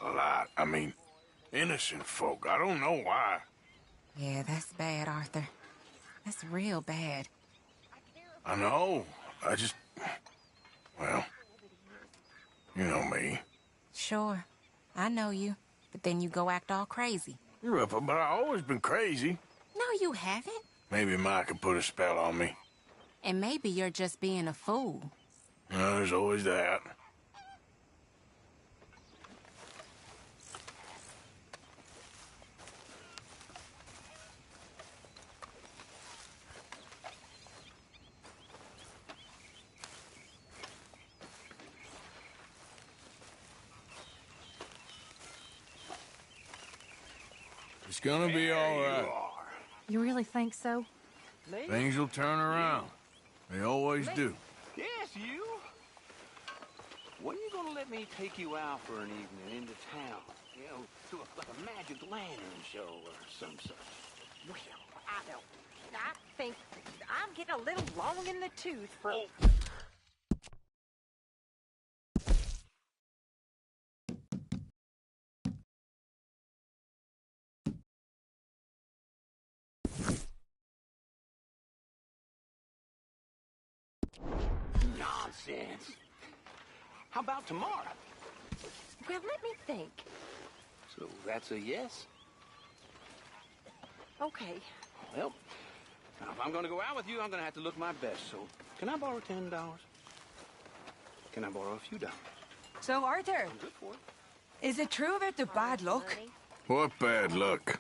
A lot. I mean, innocent folk. I don't know why. Yeah, that's bad, Arthur. That's real bad. I know. I just... Well, you know me. Sure. I know you. But then you go act all crazy. But I've always been crazy. No, you haven't. Maybe Mike could put a spell on me. And maybe you're just being a fool. No, there's always that. It's gonna be all right. You really think so? Things will turn around. They always do. Yes, you. When are you gonna let me take you out for an evening into town? You know, to like a magic lantern show or some such. Well, I don't. I think I'm getting a little long in the tooth for... Nonsense. How about tomorrow? Well, let me think. So that's a yes? Okay. Well, now if I'm gonna go out with you, I'm gonna have to look my best. So, can I borrow $10? Can I borrow a few dollars? So, Arthur, I'm good for it. is it true about the bad luck? What bad luck?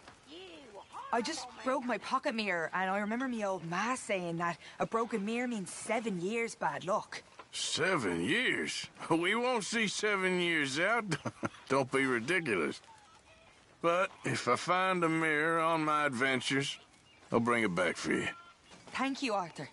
I just broke my pocket mirror, and I remember me old ma saying that a broken mirror means 7 years bad luck. 7 years? We won't see 7 years out. Don't be ridiculous. But if I find a mirror on my adventures, I'll bring it back for you. Thank you, Arthur.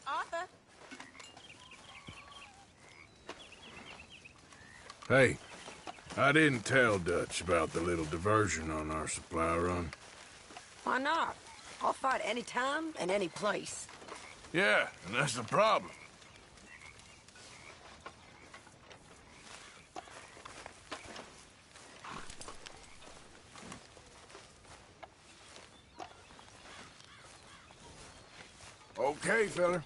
Arthur? Hey, I didn't tell Dutch about the little diversion on our supply run. Why not? I'll fight any time and any place. Yeah, and that's the problem. Okay, fella.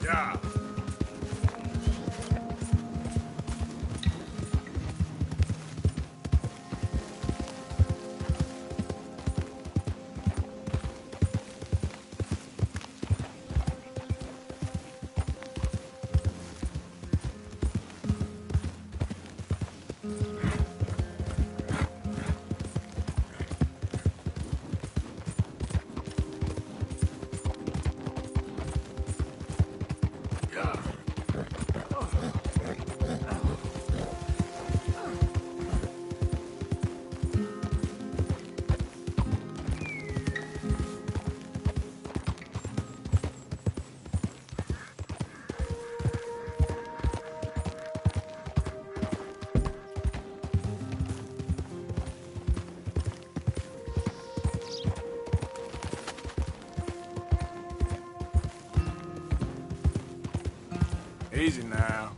Yeah. Easy now.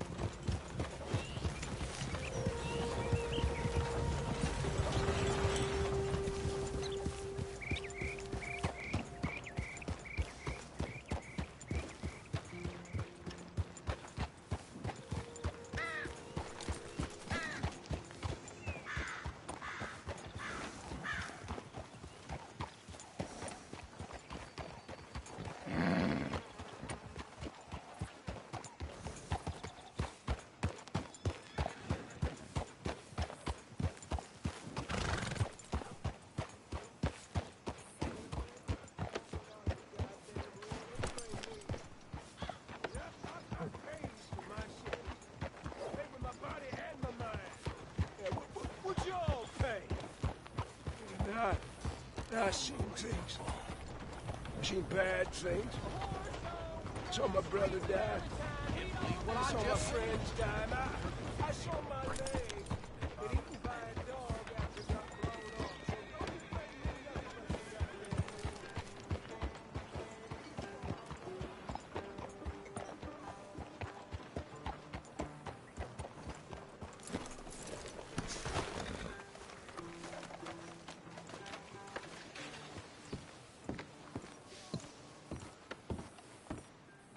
I've seen things. I've seen bad things. I saw my brother die. I saw my friends die. I saw my leg get eaten by a dog after it got blown off.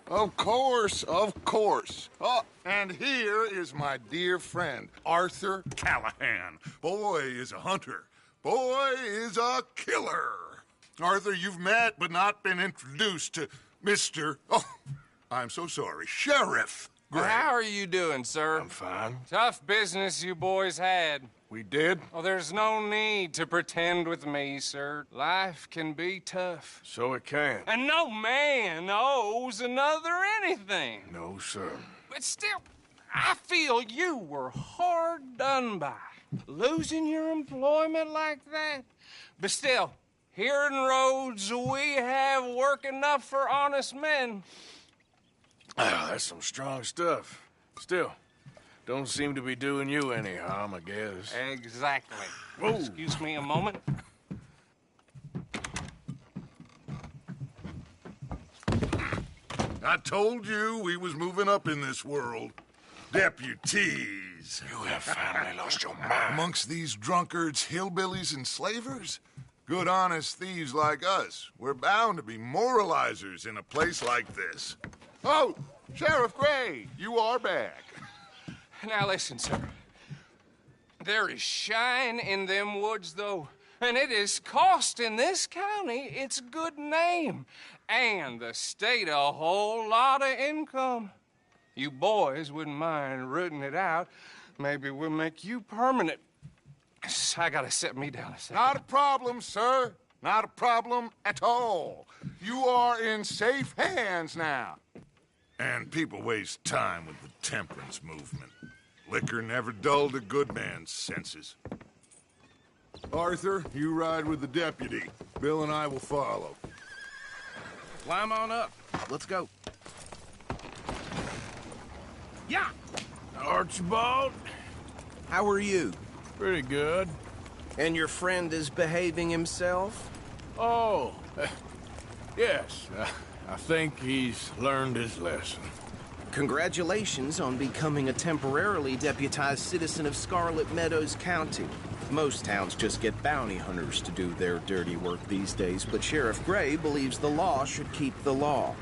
Of course, of course. Oh, and here is my dear friend, Arthur Callahan. Boy is a hunter. Boy is a killer. Arthur, you've met but not been introduced to Mr. Oh, I'm so sorry, Sheriff Gray. How are you doing, sir? I'm fine. Tough business you boys had. We did? Oh, there's no need to pretend with me, sir. Life can be tough. So it can. And no man owes another anything. No, sir. But still, I feel you were hard done by. Losing your employment like that. But still, here in Rhodes, we have work enough for honest men. Ah, that's some strong stuff. Still, don't seem to be doing you any harm, I guess. Exactly. Whoa. Excuse me a moment. I told you we was moving up in this world. Deputies. You have finally lost your mind. Amongst these drunkards, hillbillies, and slavers? Good, honest thieves like us. We're bound to be moralizers in a place like this. Oh, Sheriff Gray, you are back. Now listen, sir. There is shine in them woods, though, and it is costing this county its good name and the state a whole lot of income. You boys wouldn't mind rooting it out. Maybe we'll make you permanent. I gotta set me down a second. Not a problem, sir. Not a problem at all. You are in safe hands now. And people waste time with the temperance movement. Liquor never dulled a good man's senses. Arthur, you ride with the deputy. Bill and I will follow. Climb on up. Let's go. Yeah! Archibald? How are you? Pretty good. And your friend is behaving himself? Oh, yes. I think he's learned his lesson. Congratulations on becoming a temporarily deputized citizen of Scarlet Meadows County. Most towns just get bounty hunters to do their dirty work these days, but Sheriff Gray believes the law should keep the law.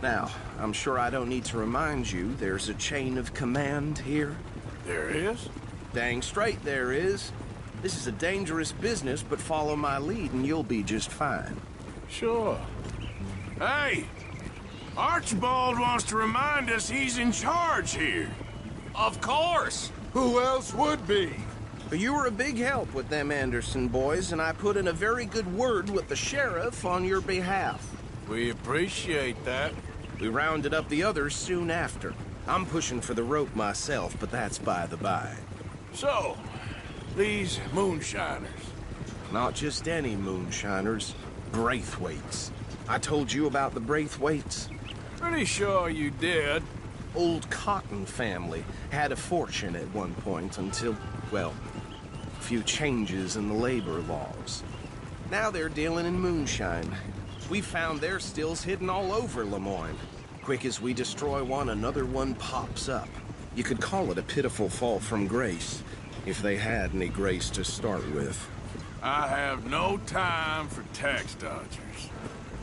Now, I'm sure I don't need to remind you there's a chain of command here. There is? Dang straight there is. This is a dangerous business, but follow my lead and you'll be just fine. Sure. Hey! Archibald wants to remind us he's in charge here. Of course! Who else would be? You were a big help with them Anderson boys, and I put in a very good word with the sheriff on your behalf. We appreciate that. We rounded up the others soon after. I'm pushing for the rope myself, but that's by the by. So, these moonshiners. Not just any moonshiners. Braithwaites. I told you about the Braithwaites? Pretty sure you did. Old Cotton family had a fortune at one point until, well, a few changes in the labor laws. Now they're dealing in moonshine. We found their stills hidden all over Lemoyne. quick as we destroy one, another one pops up. You could call it a pitiful fall from grace, if they had any grace to start with. I have no time for tax dodgers.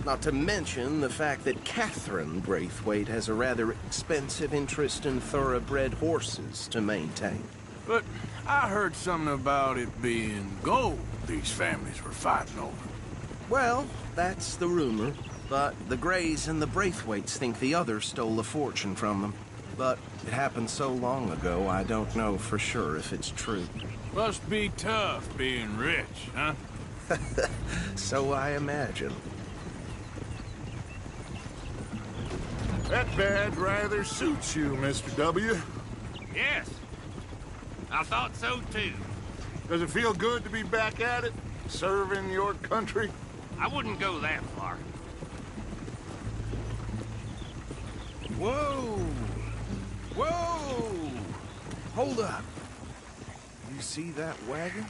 Not to mention the fact that Catherine Braithwaite has a rather expensive interest in thoroughbred horses to maintain. But I heard something about it being gold these families were fighting over. Well, that's the rumor. But the Greys and the Braithwaites think the other stole a fortune from them. But it happened so long ago, I don't know for sure if it's true. Must be tough being rich, huh? So I imagine. That badge rather suits you, Mr. W. Yes. I thought so, too. Does it feel good to be back at it? Serving your country? I wouldn't go that far. Whoa! Whoa! Hold up. You see that wagon?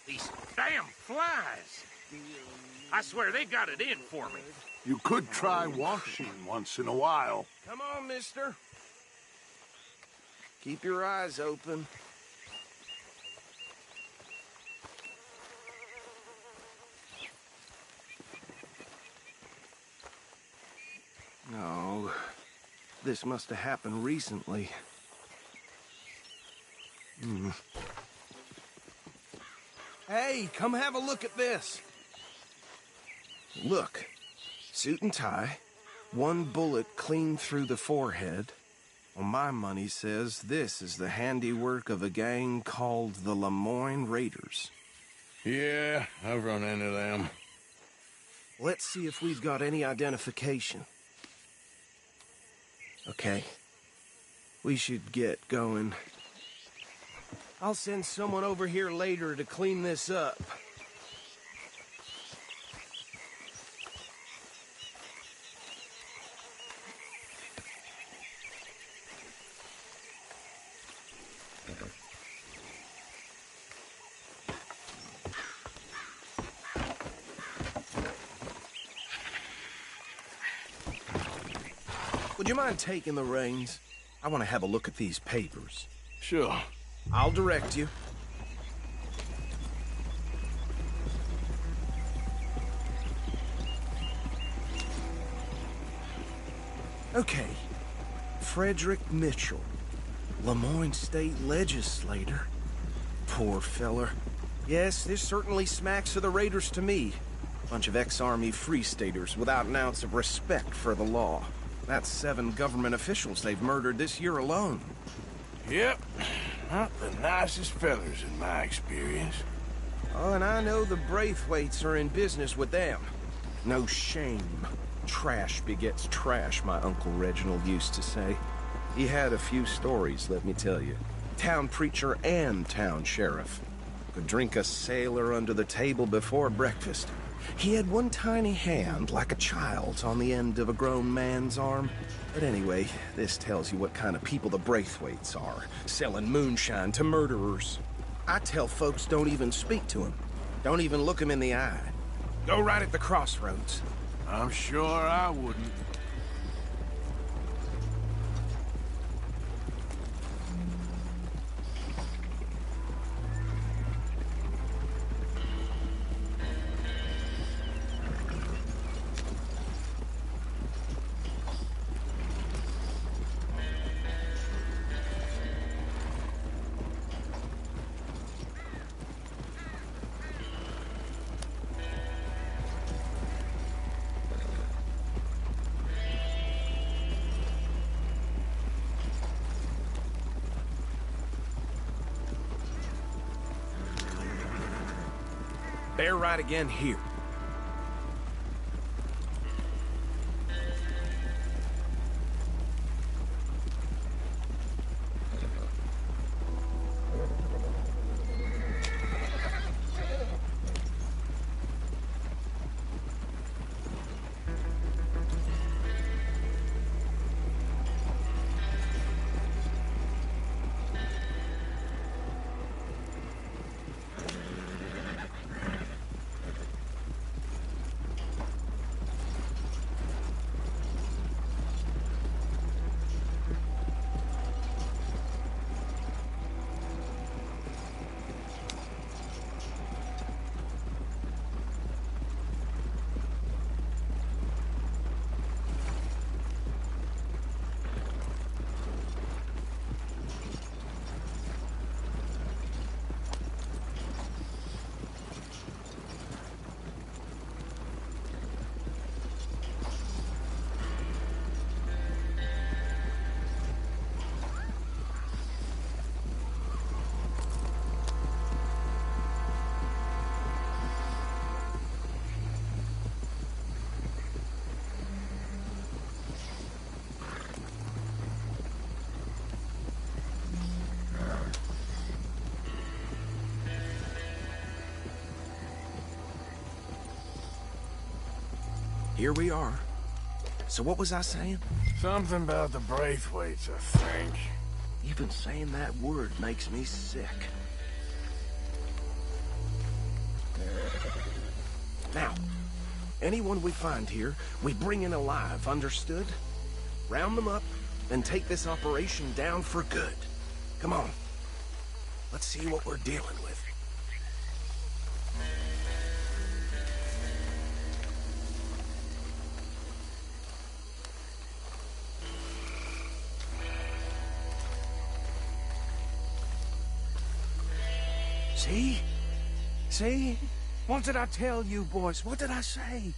These damn flies. I swear they got it in for me. You could try washing once in a while. Come on, mister. Keep your eyes open. No, this must have happened recently. Hey, come have a look at this. Look, suit and tie, one bullet clean through the forehead. Well, my money says this is the handiwork of a gang called the Lemoyne Raiders. Yeah, I've run into them. Let's see if we've got any identification. Okay. We should get going. I'll send someone over here later to clean this up. Would you mind taking the reins? I want to have a look at these papers. Sure. I'll direct you. Okay. Frederick Mitchell, Lemoyne State Legislator. Poor feller. Yes, this certainly smacks of the Raiders to me. Bunch of ex-Army Free Staters without an ounce of respect for the law. That's 7 government officials they've murdered this year alone. Yep. Not the nicest fellers in my experience. Oh, and I know the Braithwaites are in business with them. No shame. Trash begets trash, my Uncle Reginald used to say. He had a few stories, let me tell you. Town preacher and town sheriff. Could drink a sailor under the table before breakfast. He had one tiny hand, like a child's, on the end of a grown man's arm. But anyway, this tells you what kind of people the Braithwaites are, selling moonshine to murderers. I tell folks don't even speak to him. Don't even look him in the eye. Go right at the crossroads. I'm sure I wouldn't. Bear right again here. here we are. So what was I saying? Something about the Braithwaites, I think. Even saying that word makes me sick. Now, anyone we find here, we bring in alive, understood? Round them up, and take this operation down for good. Come on. Let's see what we're dealing with. See? See? What did I tell you, boys? What did I say?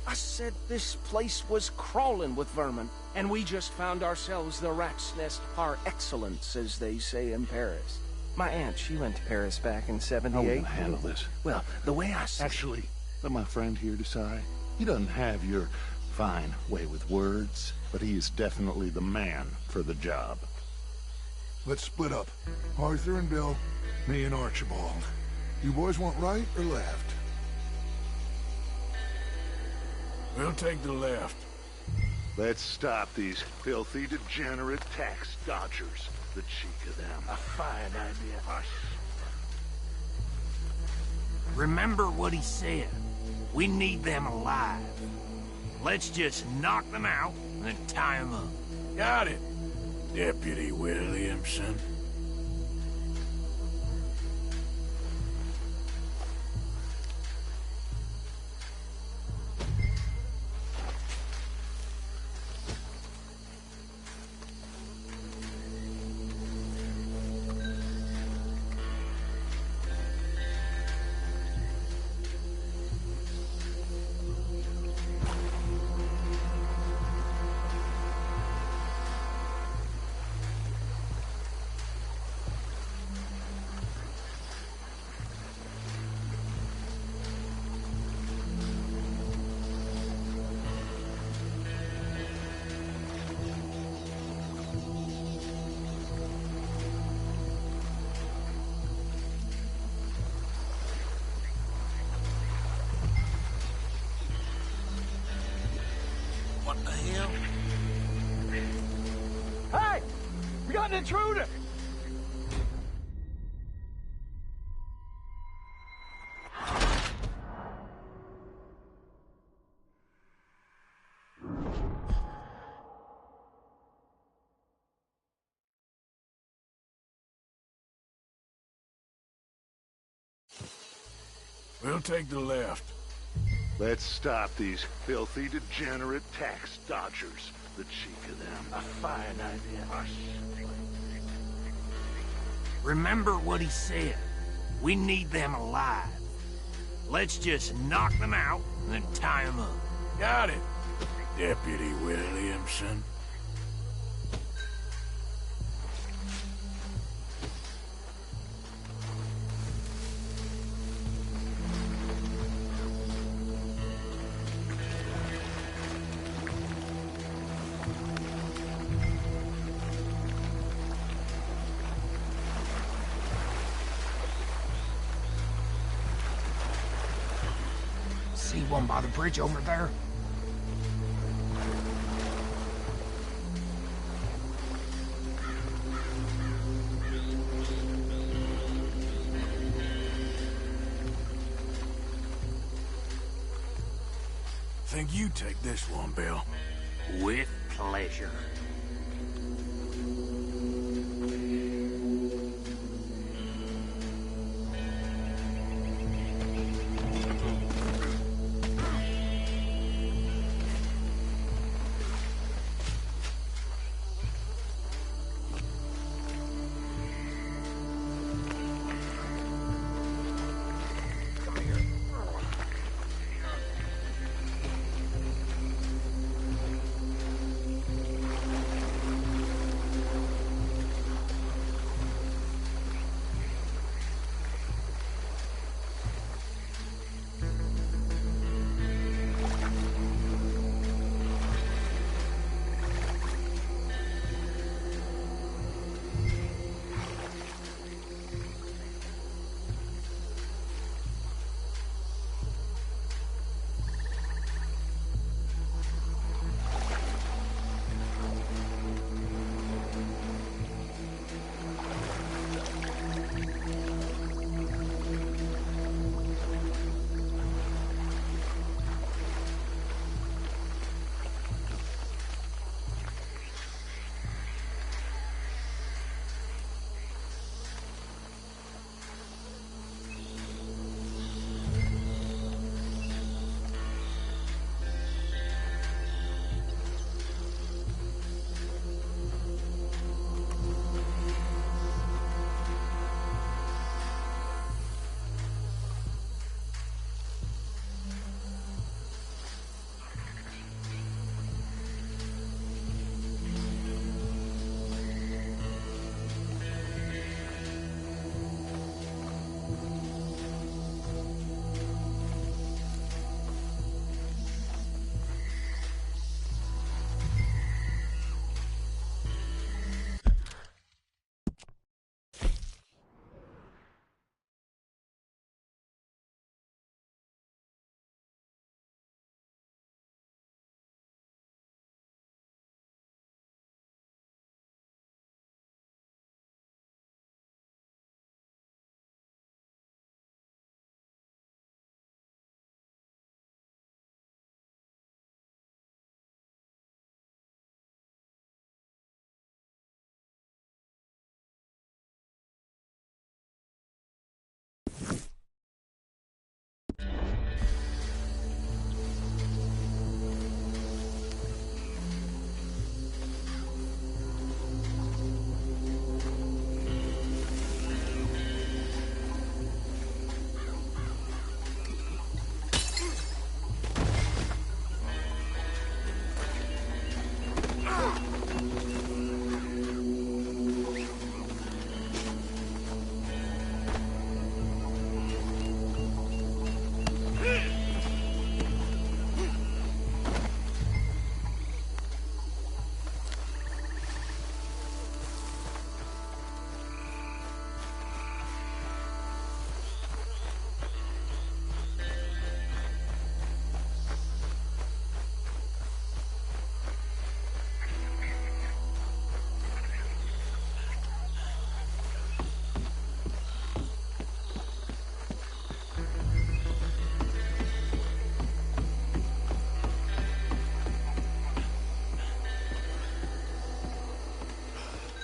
I said this place was crawling with vermin, and we just found ourselves the rat's nest par excellence, as they say in Paris. My aunt, she went to Paris back in '78. How are we gonna handle this? Well, the way I see Actually, let my friend here decide. He doesn't have your fine way with words, but he is definitely the man for the job. Let's split up. Arthur and Bill, me and Archibald. You boys want right or left? We'll take the left. Let's stop these filthy, degenerate tax dodgers. The cheek of them. A fine idea. Remember what he said. We need them alive. Let's just knock them out and then tie them up. Got it, Deputy Williamson. What the hell? Hey! We got an intruder! We'll take the left. Let's stop these filthy, degenerate tax dodgers. The cheek of them. A fine idea. Remember what he said. We need them alive. Let's just knock them out and then tie them up. Got it, Deputy Williamson. See one by the bridge over there? Think you take this one, Bill. With pleasure.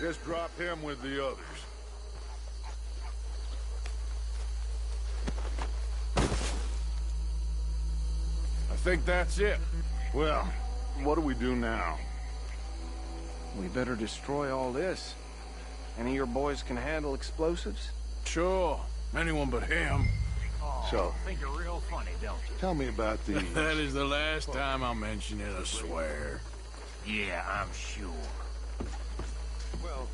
Just drop him with the others. I think that's it. Well, what do we do now? We better destroy all this. Any of your boys can handle explosives? Sure. Anyone but him. So, Think you're real funny, don't you? tell me about these. That is the last time I'll mention it, I swear. Yeah, I'm sure. Well,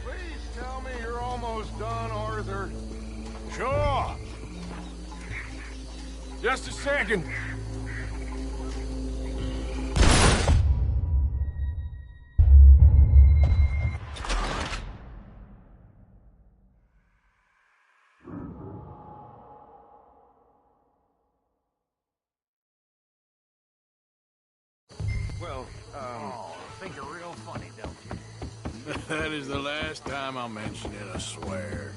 Please tell me you're almost done, Arthur. Sure. Just a second. well, Think you're real funny, don't you? That is the last time I'll mention it, I swear.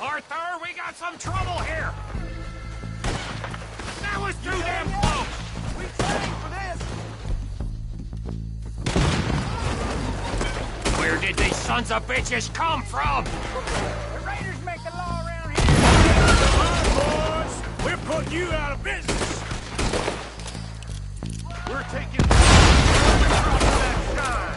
Arthur, we got some trouble here! That was too damn close! We trained for this! Where did these sons of bitches come from? The Raiders make the law around here! Come on, boys! We're putting you out of business! We're taking that time!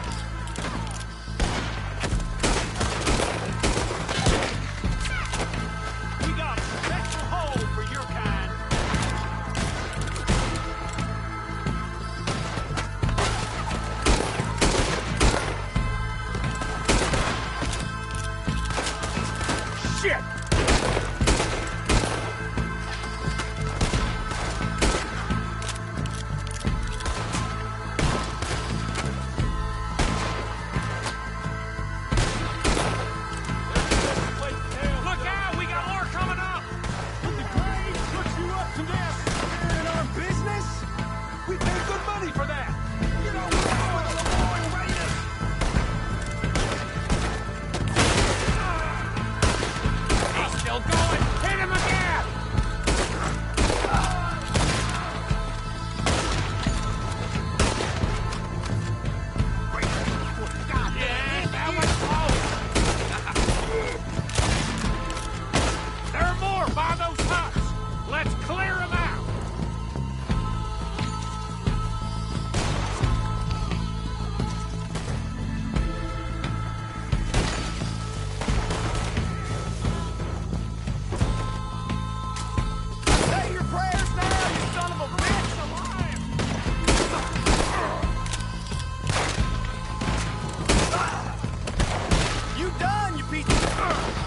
We got a special hole for your kind! Shit! Look out! We got more coming up! Would the Graves put you up to this? In our business? We pay good money for that! You know, we're all the Lemoyne Raiders! He's still going! Hit him again! God damn, that was close! There are more by those huts! Let's clear them out! Say your prayers now, you son of a bitch! You done, you piece of...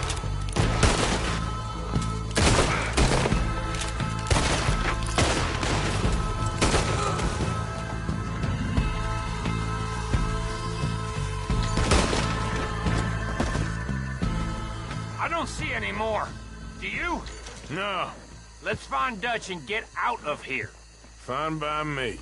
I don't see any more. Do you? No. Let's find Dutch and get out of here. Fine by me.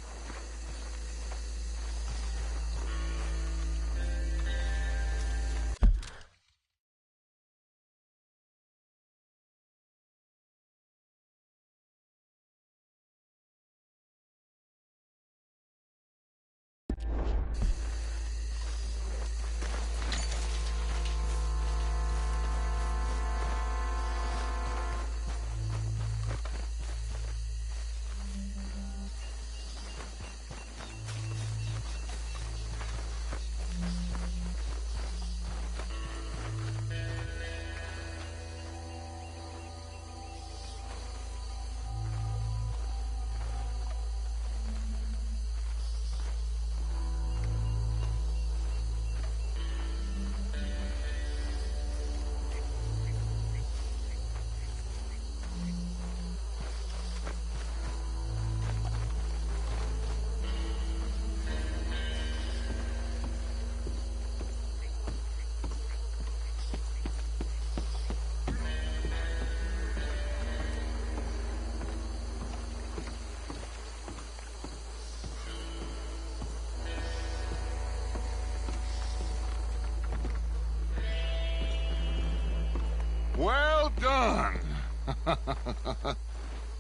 Well done.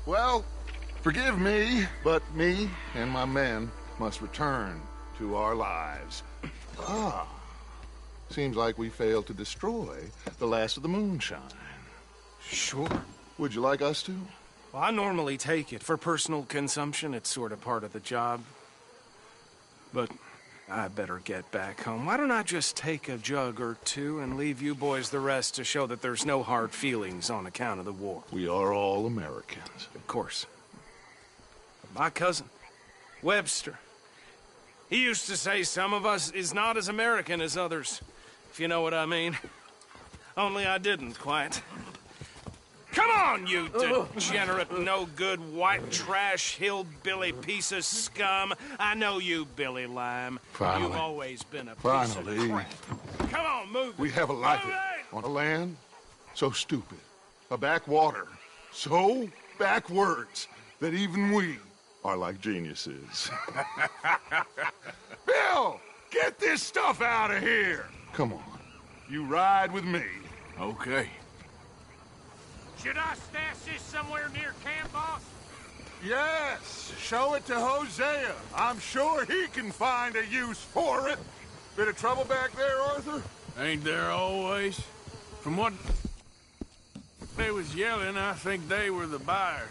Well, forgive me, but me and my men must return to our lives. Seems like we failed to destroy the last of the moonshine. Sure. Would you like us to? Well, I normally take it. For personal consumption, it's sort of part of the job. But I better get back home. Why don't I just take a jug or two and leave you boys the rest to show that there's no hard feelings on account of the war? We are all Americans. Of course. My cousin, Webster, he used to say some of us is not as American as others, if you know what I mean. Only I didn't quite. Come on, you degenerate, no-good, white trash, hillbilly piece of scum. I know you, Billy Lime. Finally. You've always been a piece Finally. of crap. Come on, move We it. have a life Move it! on a land so stupid, a backwater so backwards that even we are like geniuses. Bill, get this stuff out of here. Come on, you ride with me. Okay. Should I stash this somewhere near camp, boss? Yes, show it to Hosea. I'm sure he can find a use for it. Bit of trouble back there, Arthur? Ain't there always? From what they was yelling, I think they were the buyers.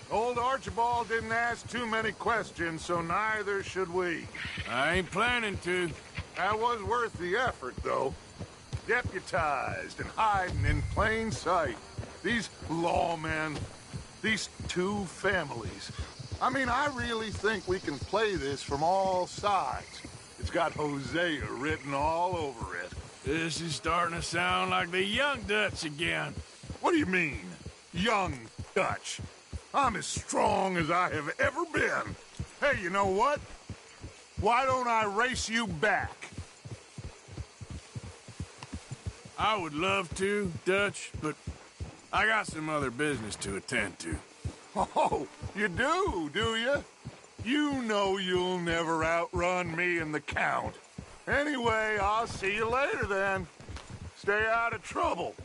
Old Archibald didn't ask too many questions, so neither should we. I ain't planning to. That was worth the effort, though. Deputized and hiding in plain sight. These lawmen, these two families. I mean, I really think we can play this from all sides. It's got Hosea written all over it. This is starting to sound like the Young Dutch again. What do you mean, Young Dutch? I'm as strong as I have ever been. Hey, you know what? Why don't I race you back? I would love to, Dutch, but I got some other business to attend to. Oh, you do you? You know you'll never outrun me and the Count. Anyway, I'll see you later then. Stay out of trouble.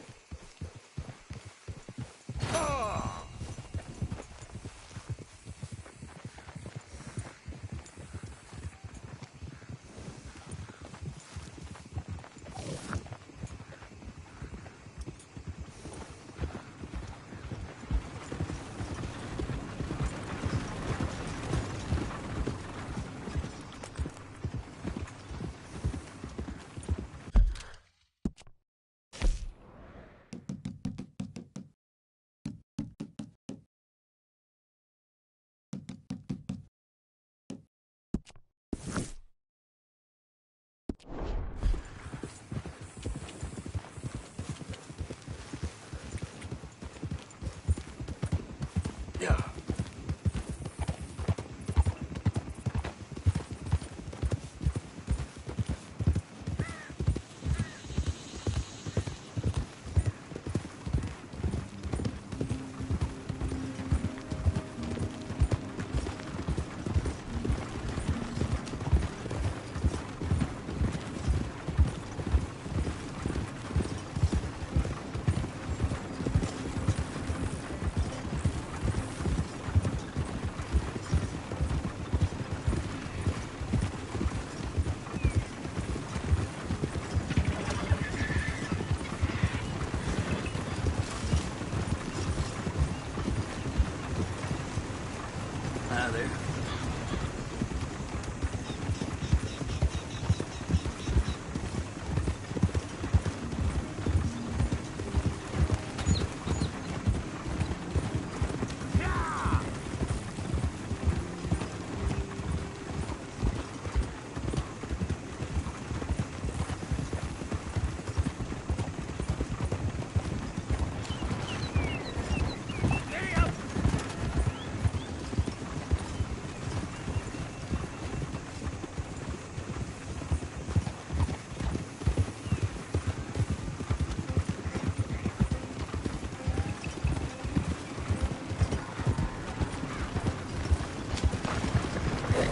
Hi there.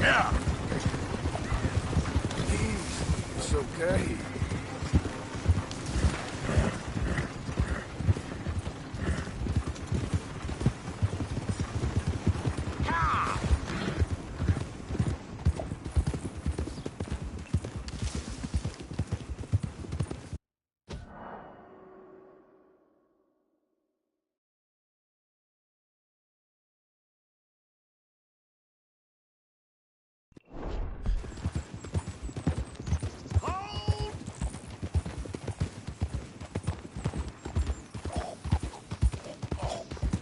Yeah. It's okay.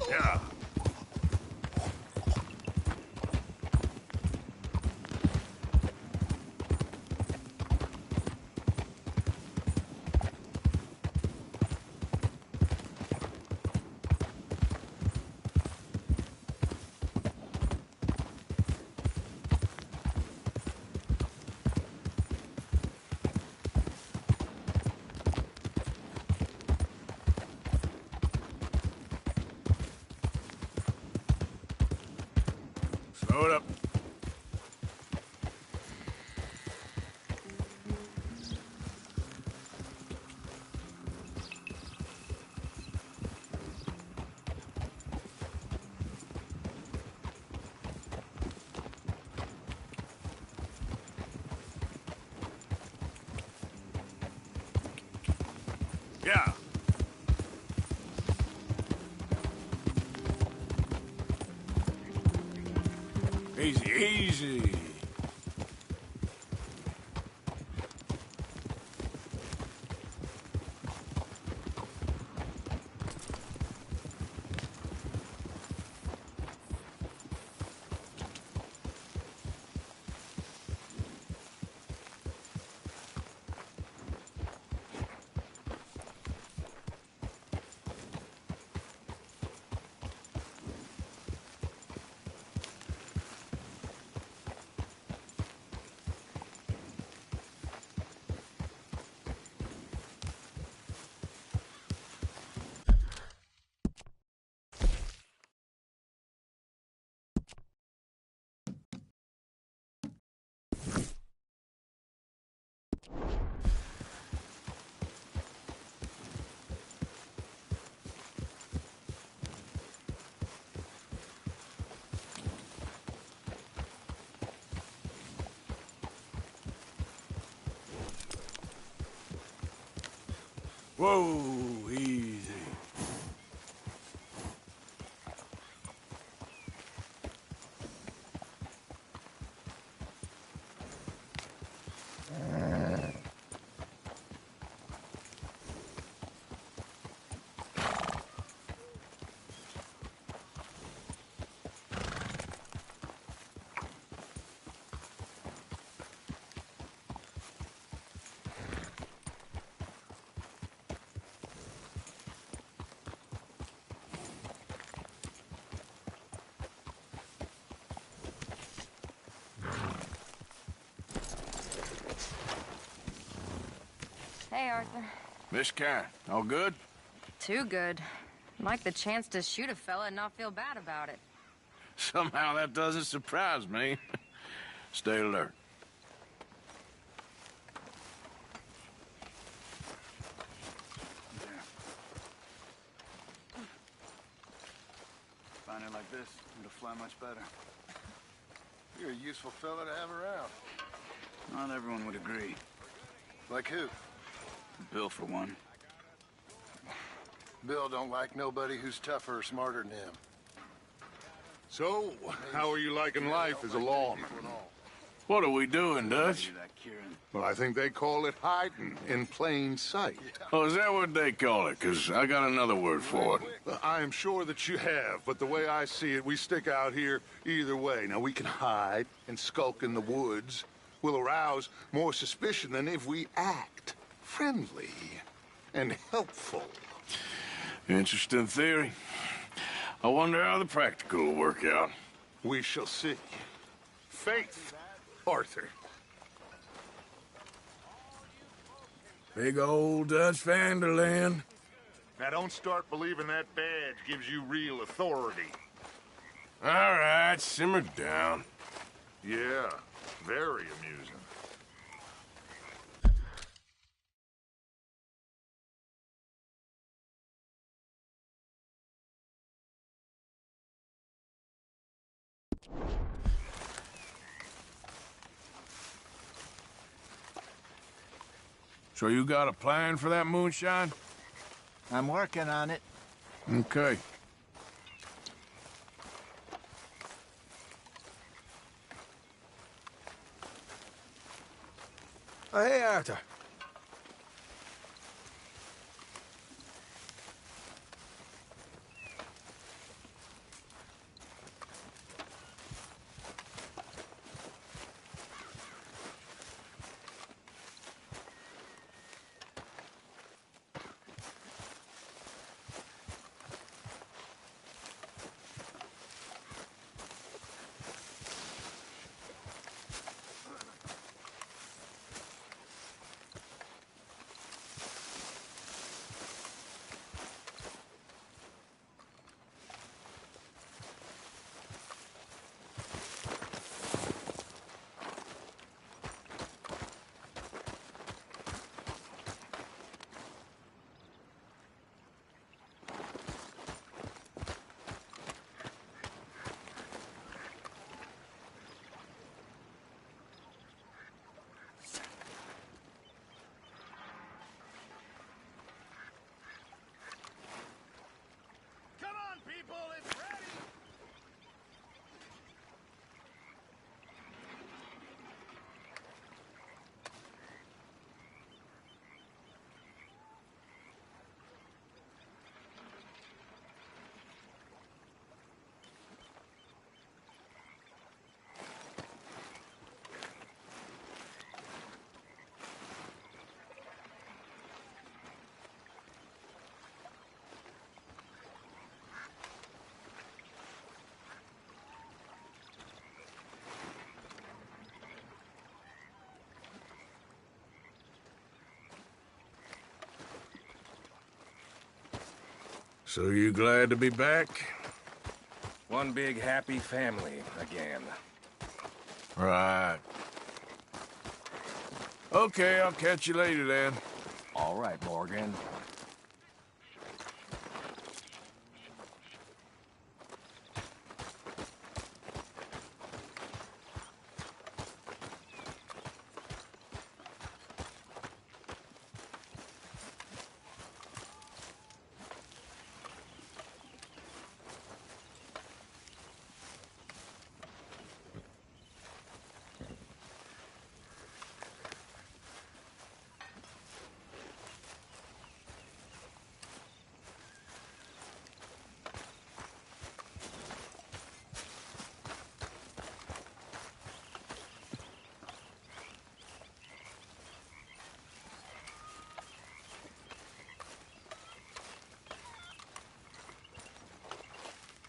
Yeah. Slow it up. Yeah. Easy, easy. Whoa, easy. Hey, Arthur. Miss Karen, all good? Too good. I'd like the chance to shoot a fella and not feel bad about it. Somehow that doesn't surprise me. Stay alert. Find it like this, it'll fly much better. You're a useful fella to have around. Not everyone would agree. Like who? Bill, for one. Bill don't like nobody who's tougher or smarter than him. So, how are you liking life as a lawman? What are we doing, Dutch? Well, I think they call it hiding in plain sight. Oh, is that what they call it? Because I got another word for it. I am sure that you have, but the way I see it, we stick out here either way. Now, we can hide and skulk in the woods. We'll arouse more suspicion than if we act friendly and helpful. Interesting theory. I wonder how the practical will work out. We shall see. Faith, Arthur. Big old Dutch Vanderland. Now, don't start believing that badge gives you real authority. All right, simmer down. Yeah, very amusing. So you got a plan for that moonshine? I'm working on it. Okay. Oh, hey, Arthur. So you glad to be back? One big happy family again. Right. Okay, I'll catch you later then. All right, Morgan.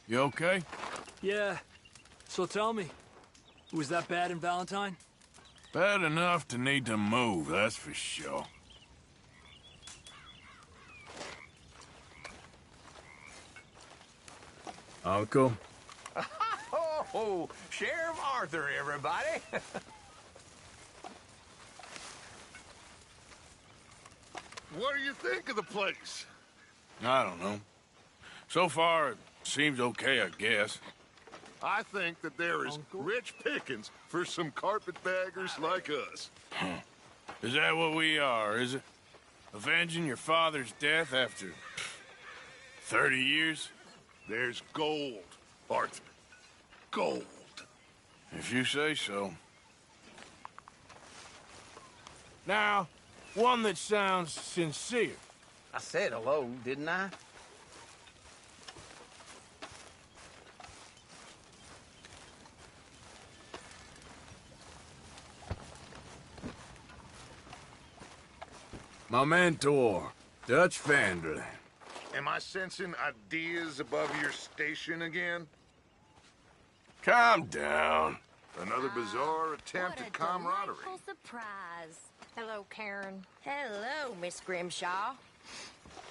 You okay? Yeah. So tell me, was that bad in Valentine? Bad enough to need to move, that's for sure. Uncle? Oh, Sheriff Arthur, everybody. What do you think of the place? I don't know. So far, it seems okay, I guess. I think that there is rich pickings for some carpetbaggers like us. Is that what we are, is it? Avenging your father's death after 30 years? There's gold, Arthur. Gold. If you say so. Now, one that sounds sincere. I said hello, didn't I? My mentor, Dutch Vanderlyn. Am I sensing ideas above your station again? Calm down. Another bizarre attempt at camaraderie. Delightful surprise. Hello, Karen. Hello, Miss Grimshaw.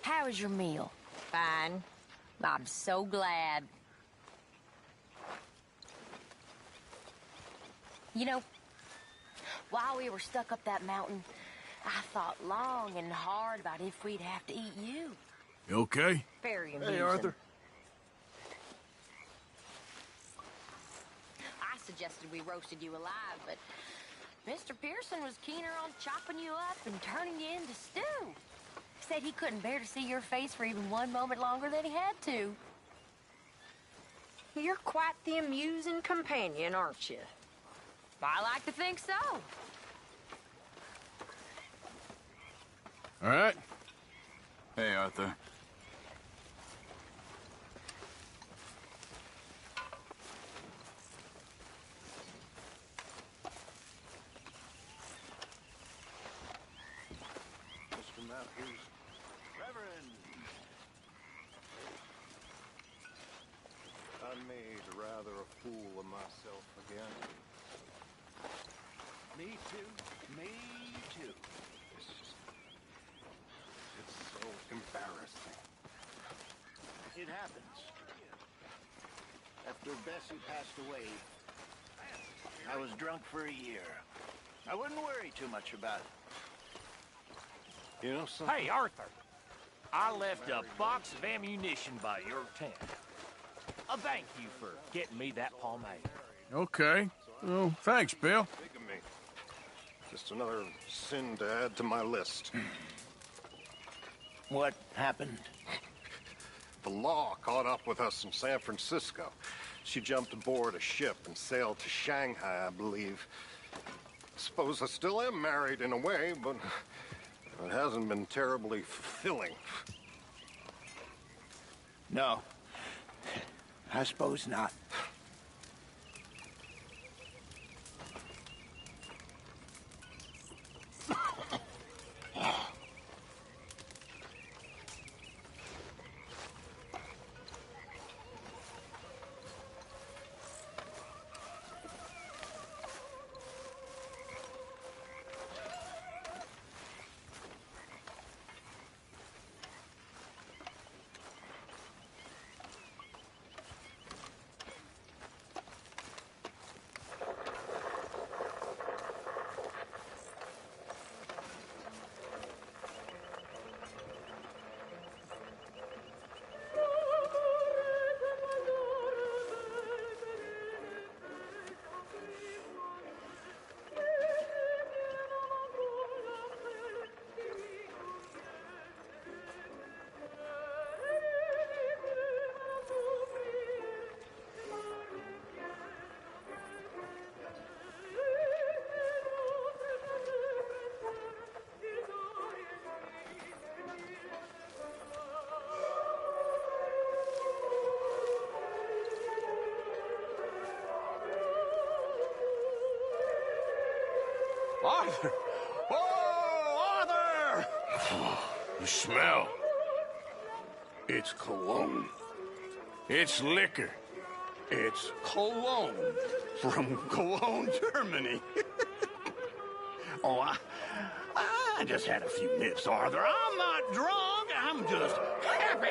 How was your meal? Fine. I'm so glad. You know, while we were stuck up that mountain, I thought long and hard about if we'd have to eat you. You okay? Very amusing. Hey, Arthur. I suggested we roasted you alive, but Mr. Pearson was keener on chopping you up and turning you into stew. Said he couldn't bear to see your face for even one moment longer than he had to. You're quite the amusing companion, aren't you? I like to think so. All right. Hey, Arthur. Mr. Matthews. Reverend! I made rather a fool of myself again. Me too. Me too. It's so embarrassing. It happens. After Bessie passed away, I was drunk for a year. I wouldn't worry too much about it. You know something? Hey, Arthur. I left a box of ammunition by your tent. A thank you for getting me that pomade. Okay. Oh, thanks, Bill. Bigamy. Just another sin to add to my list. What happened? The law caught up with us in San Francisco. She jumped aboard a ship and sailed to Shanghai, I believe. Suppose I still am married in a way, but it hasn't been terribly fulfilling. No. I suppose not. Arthur! Oh, Arthur! The smell. It's cologne. It's liquor. It's cologne from Cologne, Germany. Oh, I just had a few nips, Arthur. I'm not drunk. I'm just happy.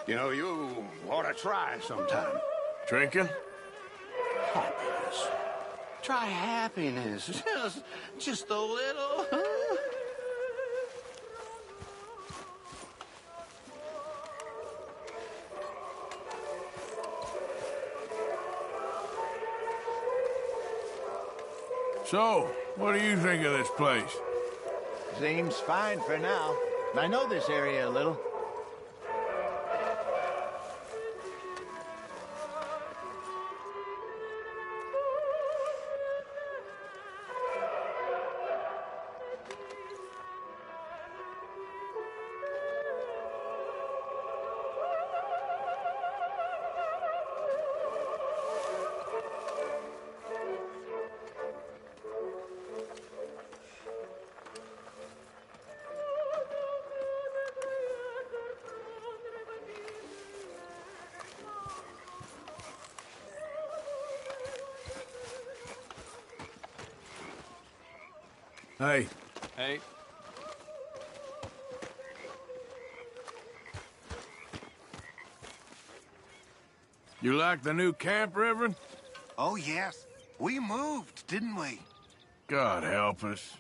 You know, you ought to try sometime. Drinking? Happiness. Try happiness. Just a little. Huh? So, what do you think of this place? Seems fine for now. I know this area a little. Hey. Hey. You like the new camp, Reverend? Oh, yes. We moved, didn't we? God help us.